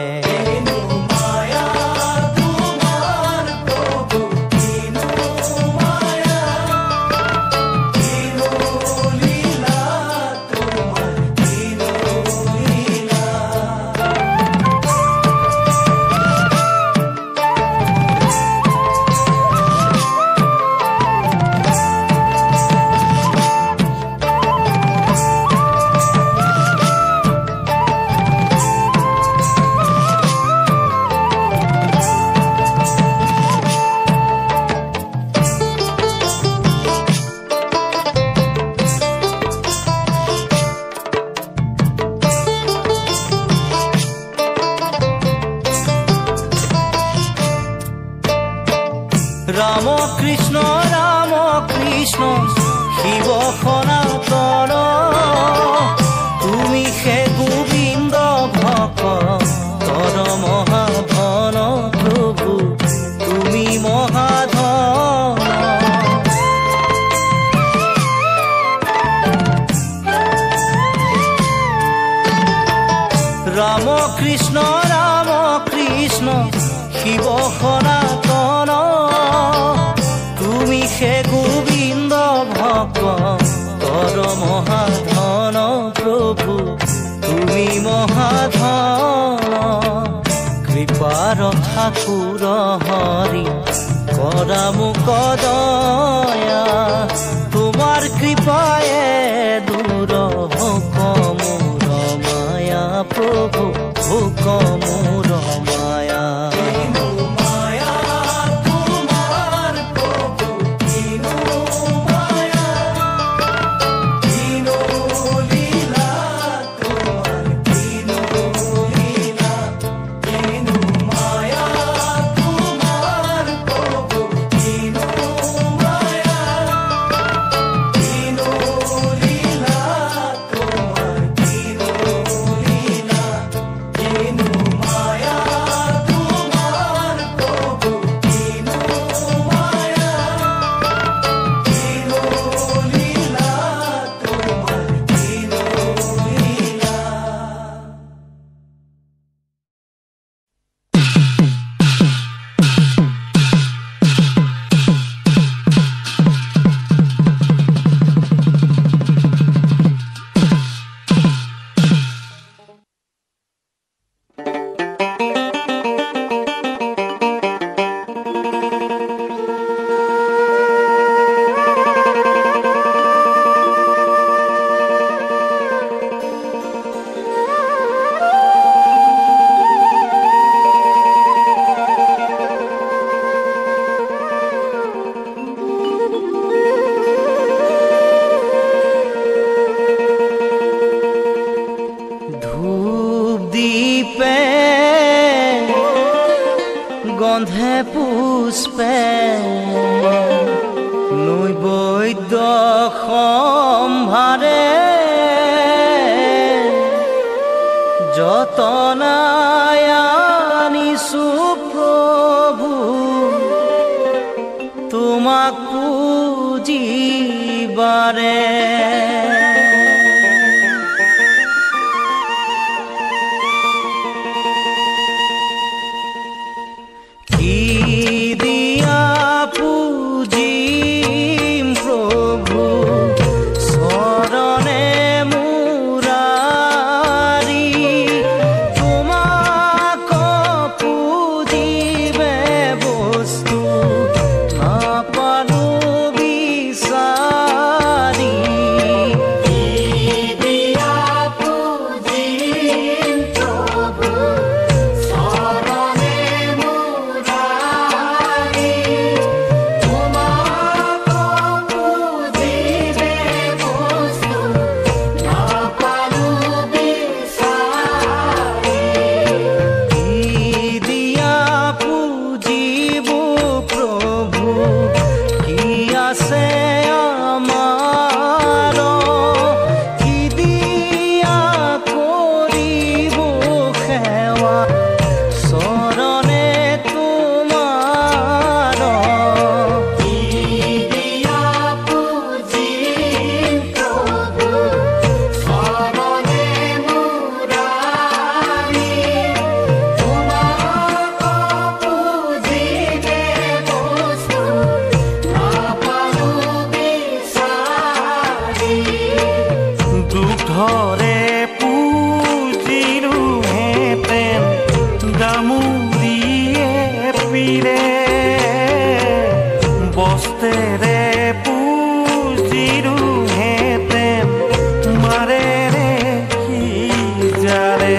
ৰাম কৃষ্ণ শিৱ সনাতন তুমি হে গোবিন্দ ভক্তৰ মহাধন প্ৰভু তুমি মহাধন ৰাম কৃষ্ণ শিৱ সনাতন তুমি হে গোবিন্দ ভক্তৰ মহাধন প্ৰভু তুমি মহাধন কৃপাৰ ঠাকুৰ হৰি কৰা মোক দয়া তোমাৰ কৃপায়ে দূৰ ভোক মোৰ মায়া প্ৰভু ভোক মোৰ মায়া ধূপ দীপে গন্ধে পুষ্পে নৈবদ্য সম্ভাৰে যতনাই আনিছো প্ৰভু তোমাক পুজিবাৰে। কি দিয়া পুজিম প্ৰভু চৰণে মুৰাৰী তোমাক পুজিবে বস্তু নাপালো বিচাৰি। ধৰে পুজিৰু হেতেন গামুৰিয়ে পিৰে বস্তেৰে পুজিৰু হেতেন মাৰে ৰে কি যাৰে।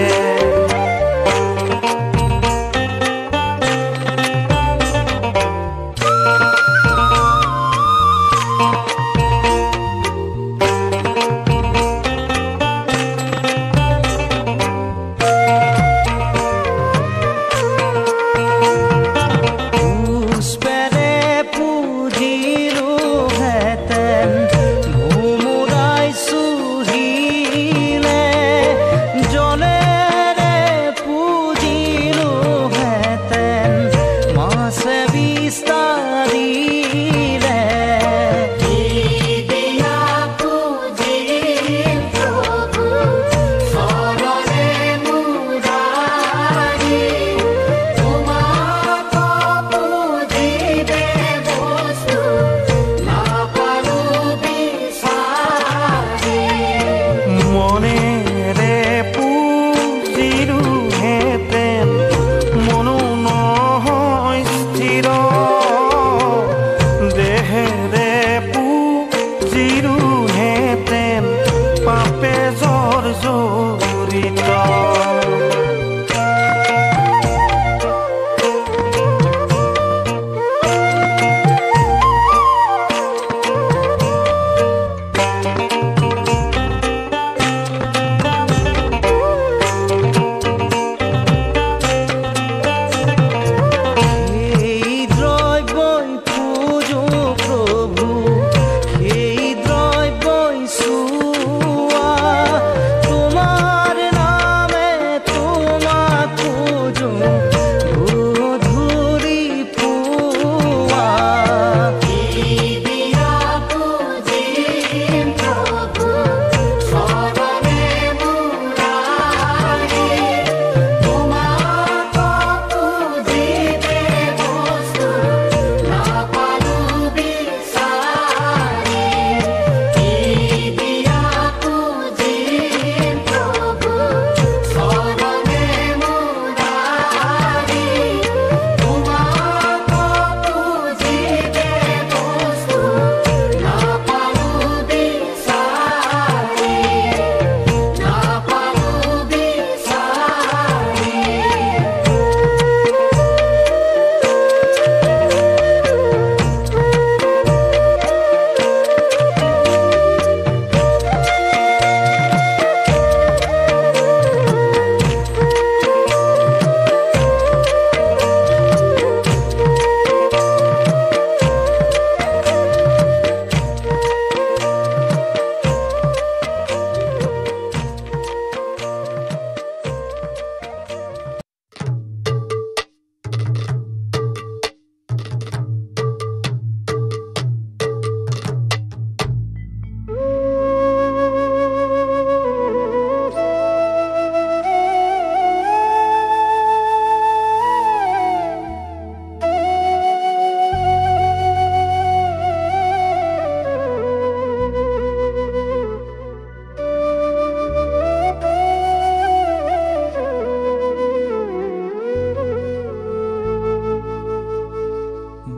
তোমাৰ নামে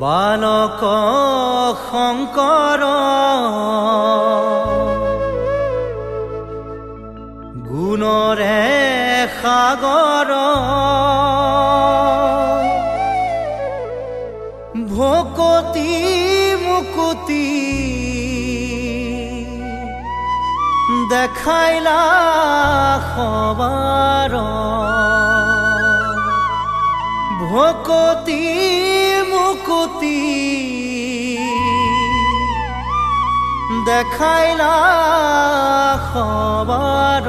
বালক শংকৰ গুণৰে সাগৰ ভকতি মুকুতি দেখাইলা সবাৰ ভকতি মুকুতি দেখাইলা সবাৰ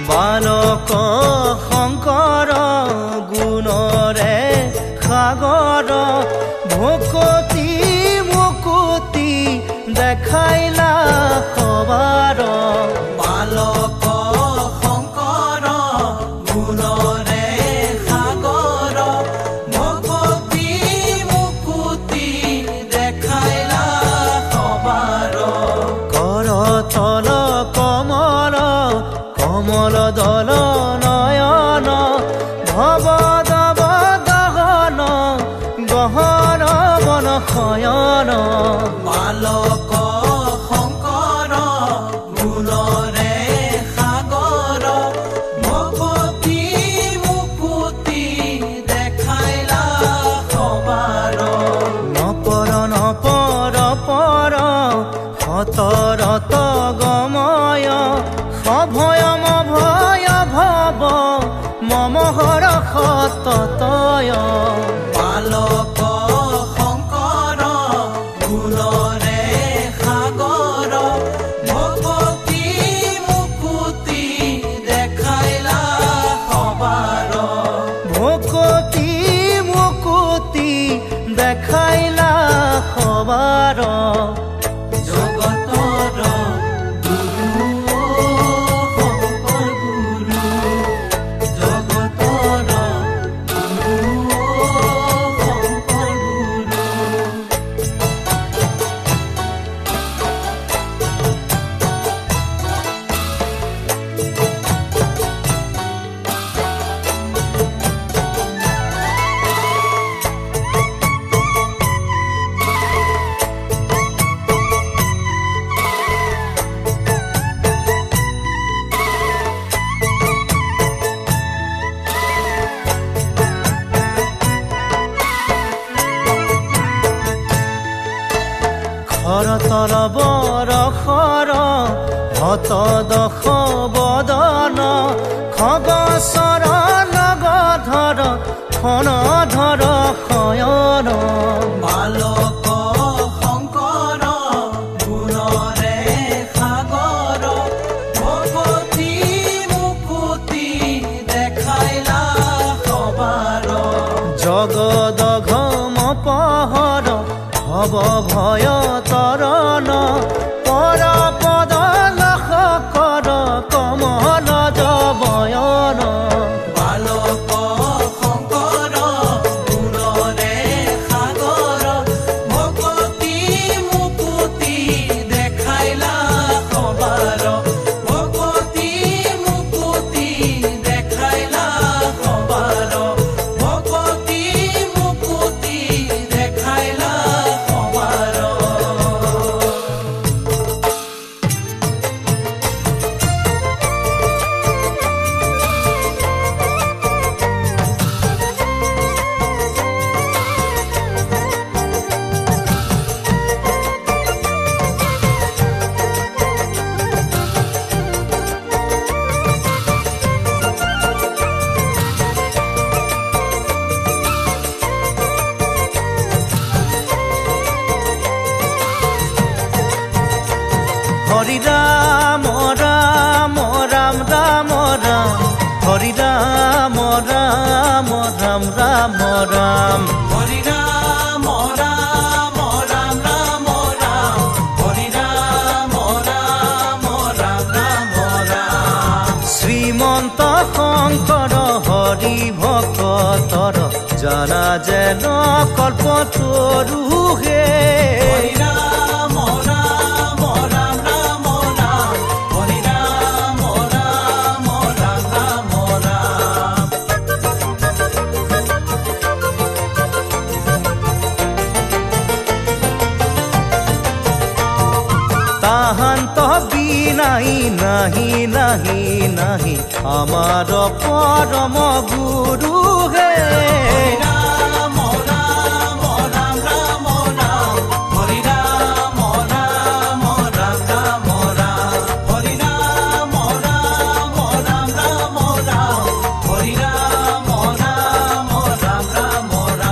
বালক শংকৰ গুণৰে সাগৰ ভকতি মুকুতি দেখাইলা সবাৰ বালক শংকৰ গুণৰে সাগৰ ভকতি মুকুতি দেখাইলা সবাৰ কৰতল কমল কমল দল নয়ন ভৱ দৱ দহন গহন বন শয়ন বালক শংকৰ গুণৰে সাগৰ ভকতি মুকুতি দেখাইলা সবাৰ নপৰ নপৰ পৰ সতৰত গময় সভয়ম ভয় ভৱ মমহৰ সততয় বালক শংকৰ গুণৰে সাগৰ ভকতি মুকুতি দেখাইলা সবাৰ ভকতি মুকুতি দেখাইলা সবাৰ জগতৰ গুৰু শংকৰ গুৰু জগতৰ গুৰু শংকৰ গুৰু খৰতল বৰষৰ হত দশ বদন খগচৰ নগধৰ খনধৰ শয়ন বালক শংকৰ গুণৰে সাগৰ ভকতি মুকুতি দেখাইলা সবাৰ জগদঘম পহৰ ভৱ ভয় তৰণ পৰ পদ লখ কৰ কমল জবয়ন বালক শংকৰ গুণৰে সাগৰ ভকতি মুকুতি দেখাইলা সবাৰ ভকতি মুকুতি দেখাইলা সবাৰ ভকতি মুকুতি দেখাইলা সবাৰ ৰাম হৰি ৰাম ৰাম ৰাম ৰাম ৰাম হৰি ৰাম ৰাম ৰাম ৰাম ৰাম শ্ৰীমন্ত শংকৰ হৰি ভকতৰ জানা যেন কল্পতৰু হে হৰি ৰাম ৰাম ৰাম ৰাম ৰাম হৰি ৰাম ৰাম ৰাম ৰাম ৰাম তাহান্ত বিনাই নাহি নাহি নাহি আমাৰ পৰম গুৰু হে ৰাম ৰাম ৰাম ৰাম ৰাম হৰি ৰাম ৰাম ৰাম ৰাম ৰাম হৰি ৰাম ৰাম ৰাম ৰাম ৰাম হৰি ৰাম ৰাম ৰাম ৰাম ৰাম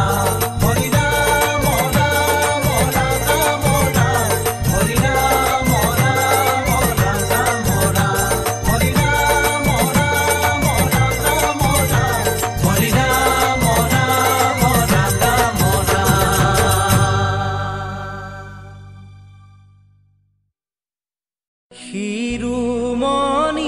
হৰি ৰাম ৰাম ৰাম ৰাম ৰাম হৰি ৰাম ৰাম ৰাম ৰাম ৰাম হৰি ৰাম ৰাম ৰাম ৰাম ৰাম হৰি ৰাম শিৰোমণি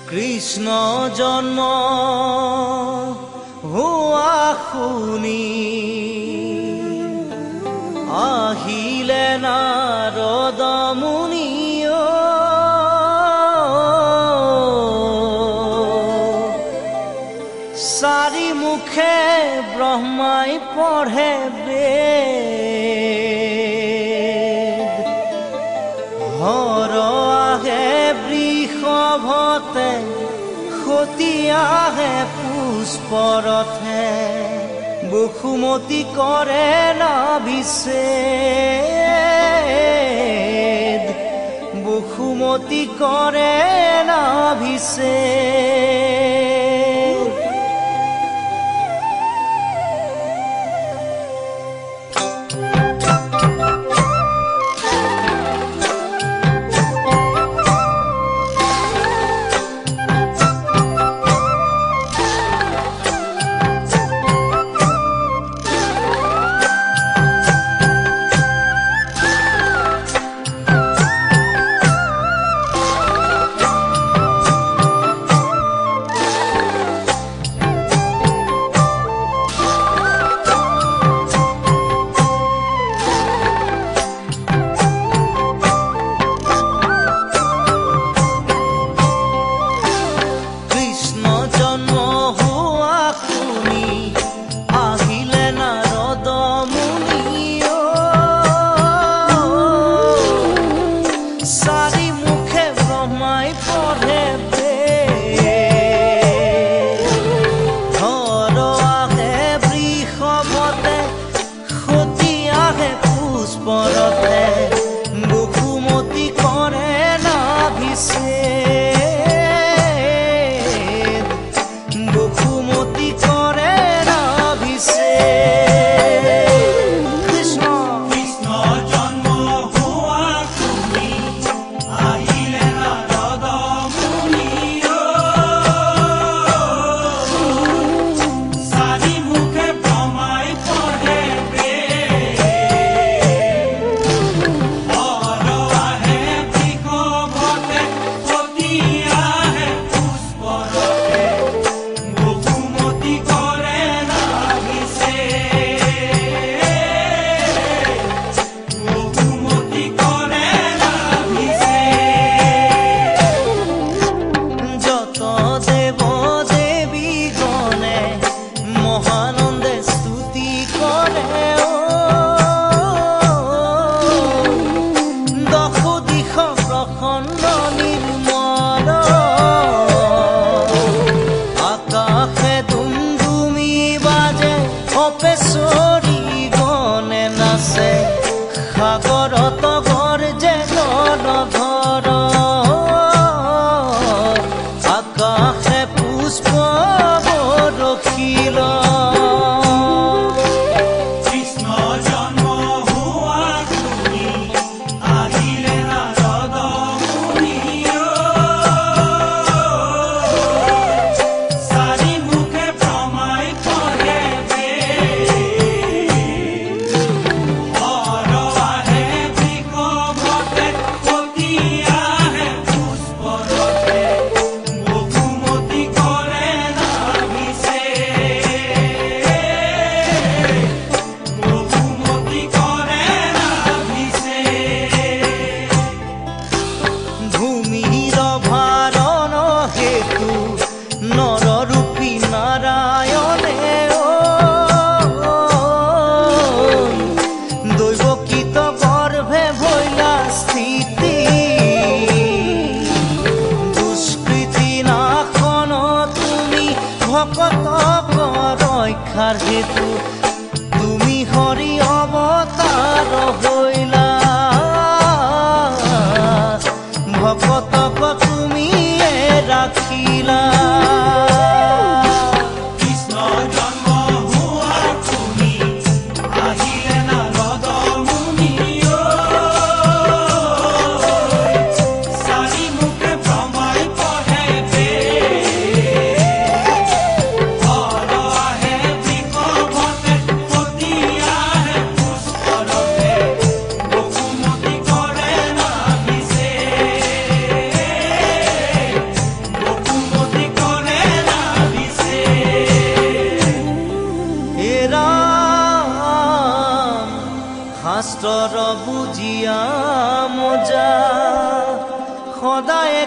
কৃষ্ণ জন্ম হোৱা শুনি আহিলে নাৰদ মুনি চাৰি মুখে ব্ৰহ্মাই পঢ়ে বেদ হৰ আহে বৃষভতে সতী আহে পুষ্পৰথে বসুমতী কৰে নাভিষেদ বসুমতী কৰে নাভিষেদ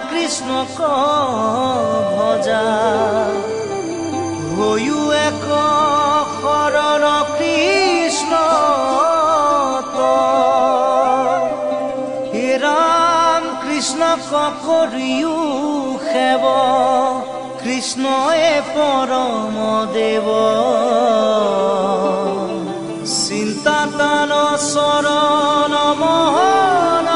কৃষ্ণক ভজা হয়ু এক শৰণ কৃষ্ণ হে ৰাম কৃষ্ণক কৰিও সেৱ কৃষ্ণয়ে পৰম দেৱ চিন্তাতান শৰণ মহন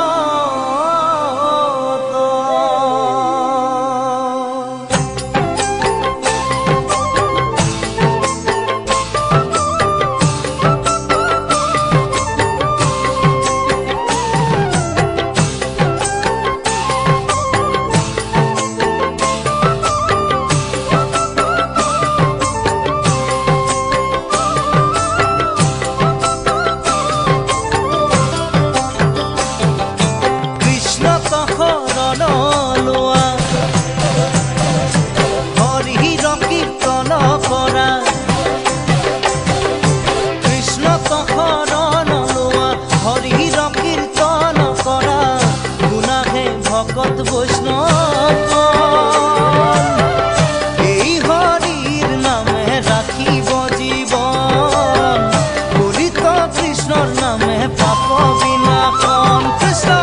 ভকত বৈষ্ণৱ এই হৰিৰ নামে ৰাখিব জীৱন কলিত কৃষ্ণৰ নামে পাপ বিনাশন কৃষ্ণ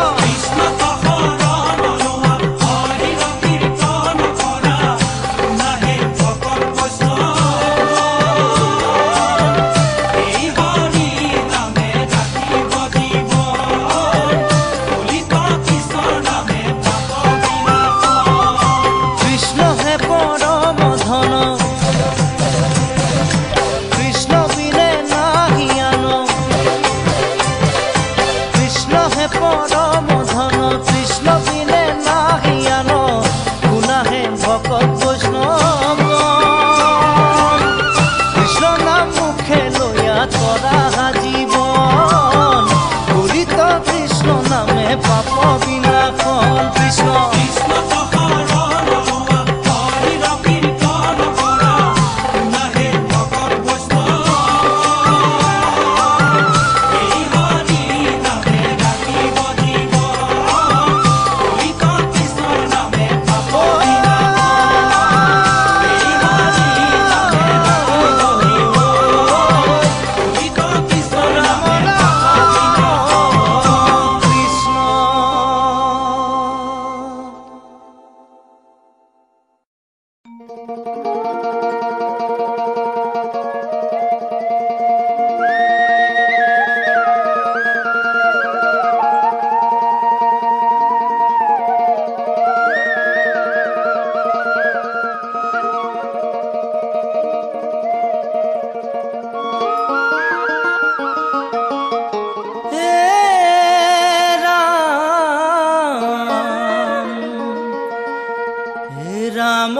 ৰাম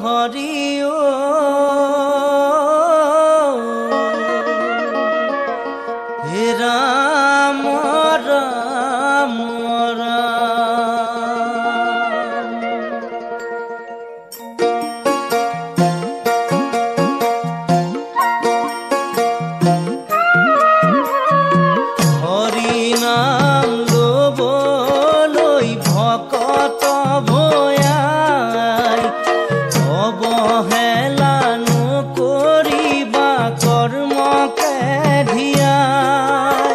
হৰি হে ৰাম ৰাম হৰি নাম লবলৈ ভকত ভয়া অবহেলানো কৰিবা কৰ্মকে ধিয়াই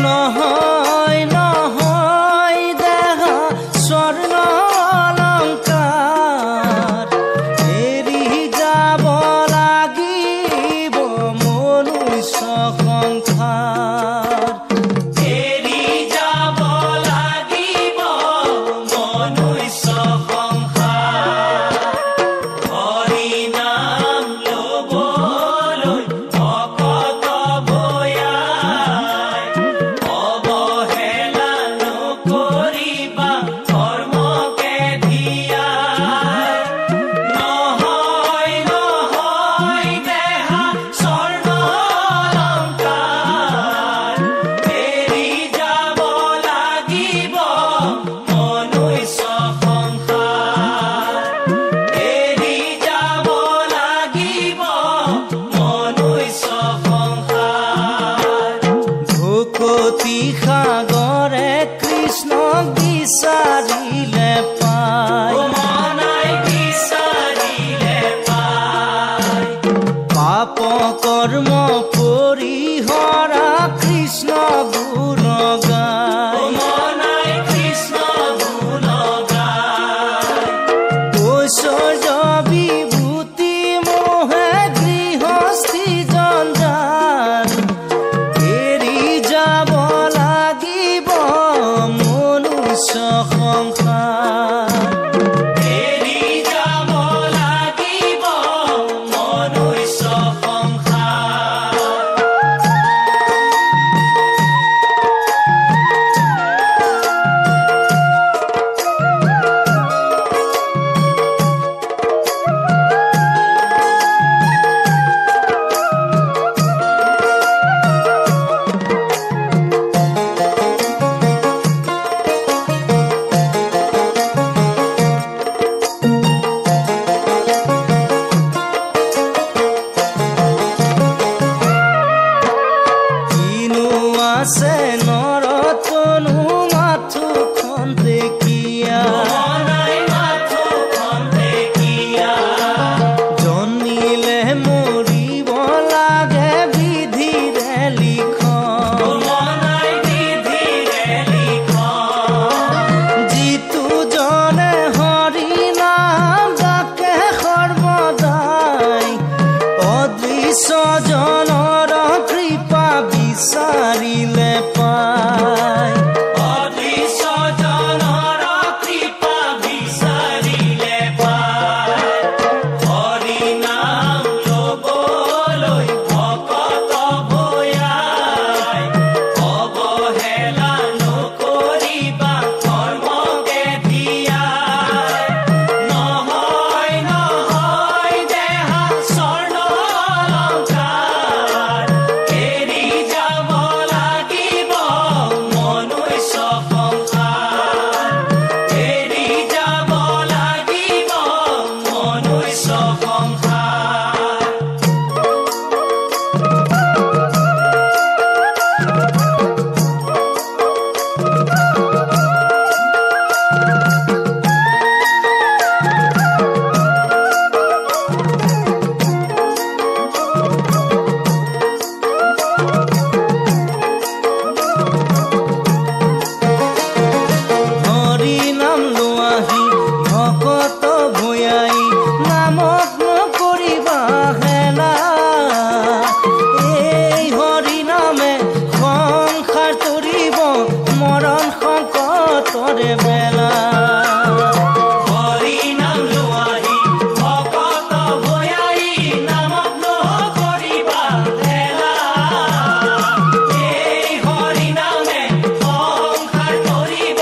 নহয় নহয় দেহ স্বৰ্ণ অলংকাৰ এৰি যাব লাগিব মনুষ্য সংসাৰ এৰি যাব লাগিব মনুষ্য সংসাৰ হৰি নাম লবলৈ ভকত ভয়াই অৱহেলা নকৰিবা কৰ্মকে ধিয়াই নহয় নহয় দেহা স্বৰ্ণ অলংকাৰ এৰি যাব লাগিব মনুষ্য সংসাৰ এৰি যাব লাগিব মনুষ্য সংসাৰ ভকতি সাগৰে কৃষ্ণ বিচাৰিলে মনুষ্য সংসাৰ এৰি যাব লাগিব মনুষ্য সংসাৰ কিনো আছে নৰত কোনো মাথো খন্তেকীয়া মনাই মাথো খন্তেকীয়া জন্মিলে মৰিব লাগে বিধিৰে লিখন মনাই বিধিৰে লিখন যিটো জনে হৰি নাম যাকে সৰ্বদাই অদৃশ্য জনৰ কৃপা বিচাৰিলে পায় অদৃশ্য জনৰ কৃপা বিচাৰিলে পায় হৰি নাম ল'বলৈ ভকত ভয়াই অৱহেলা নকৰিবা কৰ্মকে ধিয়াই নহয় নহয় দেহা স্বৰ্ণ অলংকাৰ এৰি যাব লাগিব মনুষ্য সংসাৰ এৰি যাব লাগিব মনুষ্য সংসাৰ হৰি নাম লোৱাহি ভকত ভয়াই নামক নকৰিবা হেলা এই হৰি নামে সংসাৰ তৰিব মৰণ সংকটৰে বেলা হৰি নাম লোৱাহি ভকত ভয়াই নামক নকৰিবা হেলা এই হৰি নামে সংসাৰ তৰিব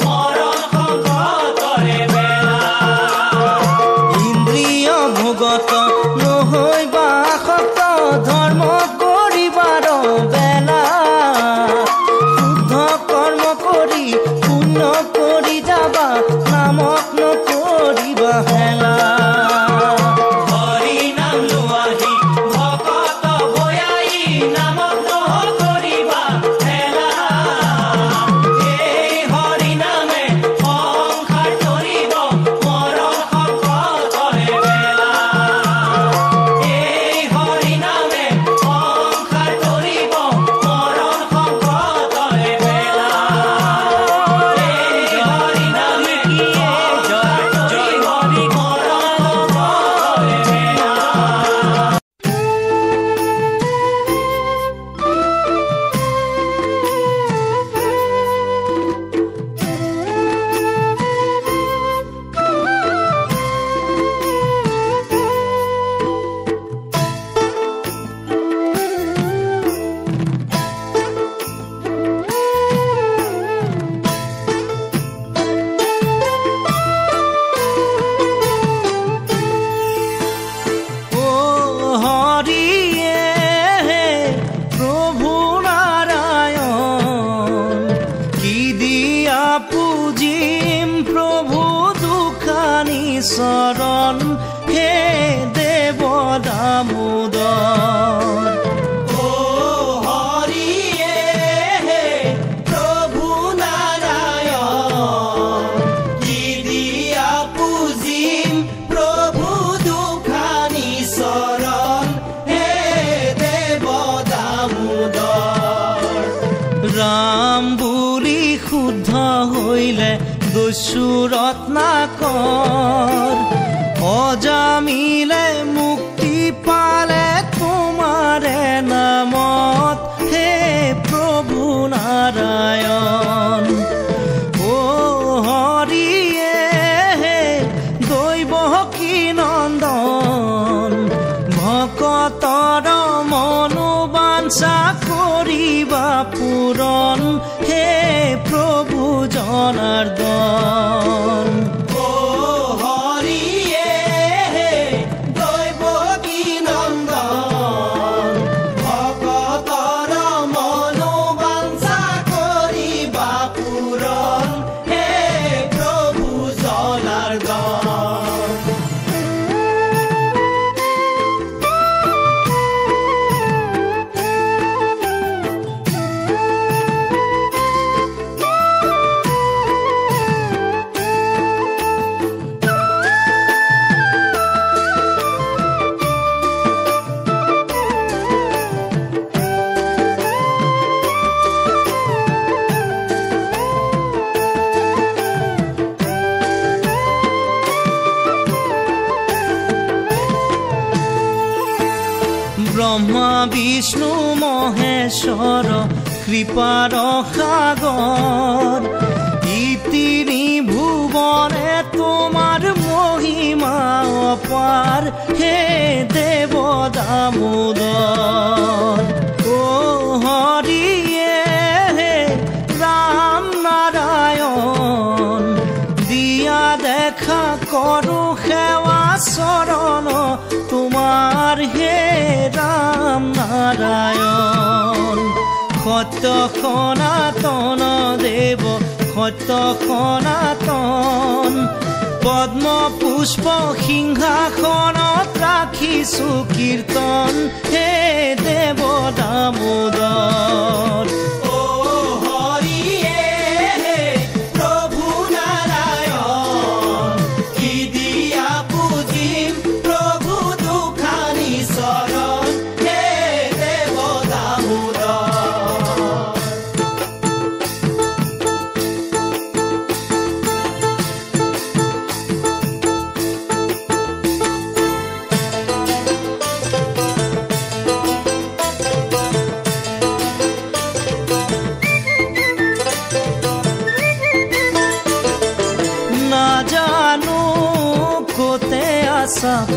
মৰণ সংকটৰে বেলা ইন্দ্ৰিয় ভোগত নহৈবা আসক্ত ধৰ্ম কৰিবাৰ বেলা শুদ্ধ কৰ্ম কৰি পুণ্য কৰি যাবা নামক নকৰিবা হেলা হৰি নাম লোৱাহি ভকত ভয়াই নামক নকৰিবা হেলা এই হৰি নামে সংসাৰ তৰিব মৰণ সংকটৰে বেলা এই হৰি নামে সংসাৰ তৰিব মৰণ সংকটৰে বেলা এই হৰি নামে সংসাৰ তৰিব মৰণ সংকটৰে বেলা ও হৰিয়ে প্ৰভু নাৰায়ণ কি দিয়া পূজিম প্ৰভু দুখানি চৰণ হে দেৱ দামোদৰ ও হৰিয়ে প্ৰভু নাৰায়ণ কি দিয়া পূজিম প্ৰভু দুখানি চৰণ হে দেৱ দামোদৰ ৰাম বুলি শুদ্ধ হৈলে দস্যু ৰত্নাকৰ অজামিলে মুক্তি পালে তোমাৰে নামত হে প্ৰভু নাৰায়ণ ও জনাৰ্দন। ব্ৰহ্মা বিষ্ণু মহেশ্বৰ কৃপাৰ সাগৰ, ইতিনি ভুৱনে তোমাৰ মহিমা অপাৰ, হে দেৱ দামোদৰ। ও হৰিয়ে হে ৰাম নাৰায়ণ, দিয়া দেখা কৰো সেৱা চৰণ তোমাৰ হে ৰাম নাৰায়ণ। সত্য সনাতন দেৱ সত্য সনাতন, পদ্ম পুষ্প সিংহাসনত ৰাখিছো কীৰ্তন, হে দেৱ দামোদৰ।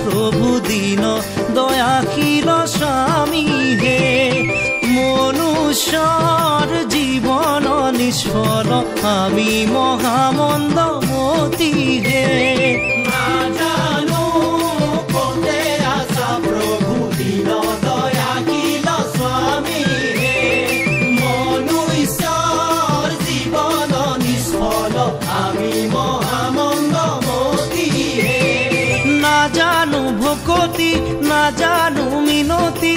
প্ৰভু দীন দয়াশীল স্বামী হে, মনুষ্যৰ জীৱন নিষ্ফল আমি মহামন্দমতী হে। নাজানো কোতে আছা প্ৰভু দীন দয়াশীল স্বামী হে, মনুষ্যৰ জীৱন নিষ্ফল আমি মহামন্দমতী হে। নাজানো ভকতি নাজানো মিনতি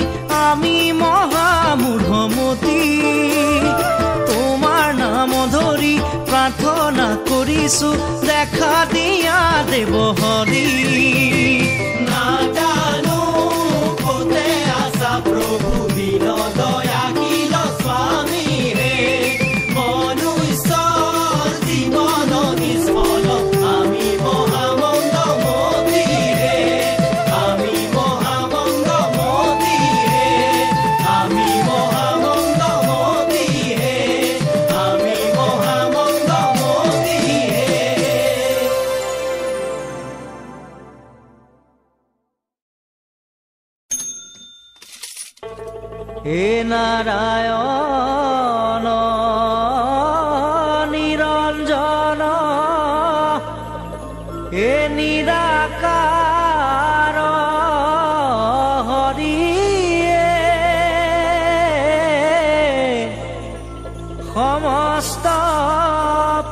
আমি মহামূঢ়মতী, তোমাৰ নাম ধৰি প্ৰাৰ্থনা কৰিছো দেখা দিয়া দেৱ হৰি। নাজানো কোতে আছা প্ৰভু দীন দয়াশীল স্বামী হে, মনুষ্যৰ জীৱন নিষ্ফল আমি মহামন্দমতী হে, আমি মহামন্দমতী হে, আমি মহামন্দমতী হে, আমি মহামন্দমতী হে। হে নাৰায়ণ নিৰঞ্জন, হে নিৰাকাৰ হৰিয়ে, সমস্ত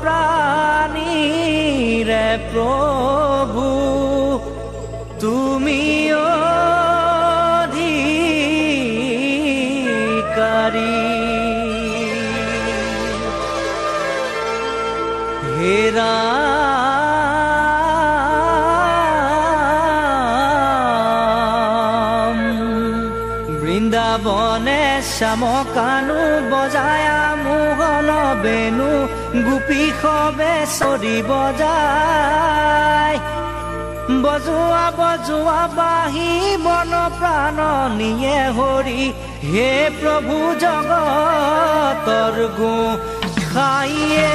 প্ৰাণীৰে প্ৰভু তুমি অধিকাৰী। হে ৰাম বৃন্দাবনে শ্যামকানু বজায়া মোহন বেনু, গোপী সবে চৰি বজায়, বজোৱা বজোৱা বাঁহী বন প্ৰাণ নিয়ে হৰি, হে প্ৰভু জগতৰ গোসাঁইয়ে।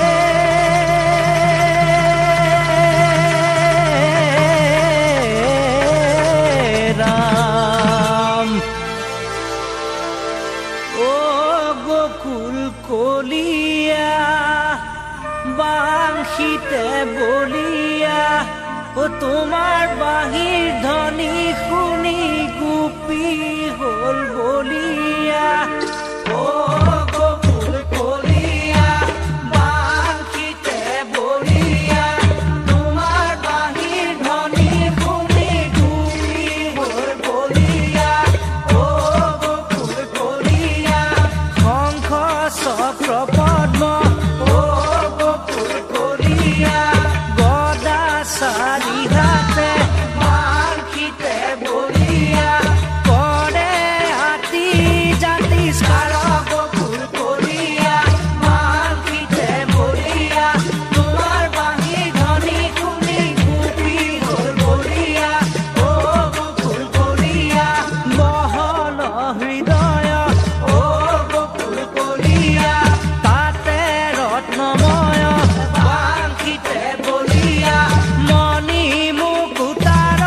ৰাম ও গকুল কলিয়া বা বাঁশিতে বলিয়া ও তোমার বাঁহীর ধ্বনি শুনি গোপী হল বলিয়া ও গোকুল কলিয়া বাঁশিতে বলিয়া তোমার বাঁহীর ধ্বনি শুনি গোপী হল বলিয়া ও গোকুল কলিয়া শঙ্খ চক্র পদ্ম ও গোকুল কলিয়া গদা চাৰি হাতে বাঁশিতে বলিয়া কৰে হাতী জাতি স্কাৰ গোকুল কলিয়া বাঁশিতে বলিয়া তোমাৰ বাঁহীৰ ধ্বনি শুনি গোপী হল বলিয়া ও গোকুল কলিয়া বহল হৃদয় ও গোকুল কলিয়া তাতে ৰত্নময় বাঁশিতে বলিয়া মণি মুকুতাৰ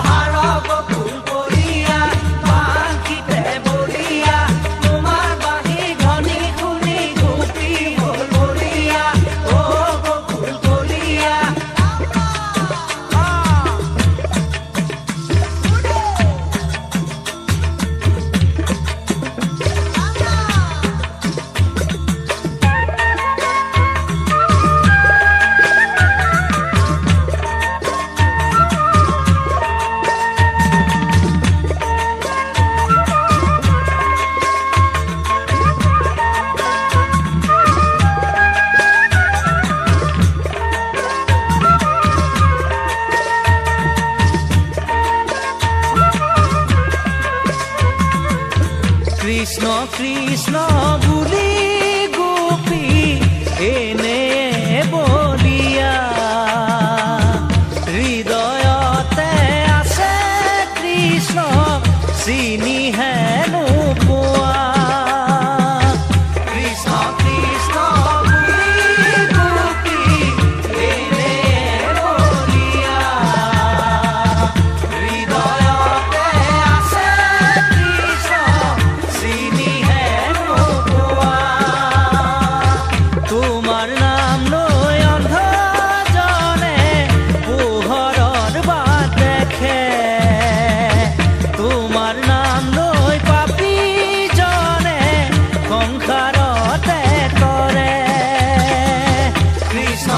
হাৰ গোকুল কলিয়া বাঁশিতে বলিয়া তোমাৰ বাঁহীৰ ধ্বনি শুনি গোপী হল বলিয়া ও গোকুল কলিয়া কৃষ্ণ কৃষ্ণ বুলি গোপী এনে বলিয়া হৃদয়তে আছে কৃষ্ণ চিনিহে নোপোৱা কৃষ্ণ কৃষ্ণ বুলি গোপী এনে বলিয়া হৃদয়তে আছে কৃষ্ণ চিনিহে নোপোৱা তোমাৰ নাম লৈ অন্ধজনে পোহৰৰ বাট দেখে তোমাৰ নাম লৈ পাপীজনে সংসাৰতে কৰে কৃষ্ণ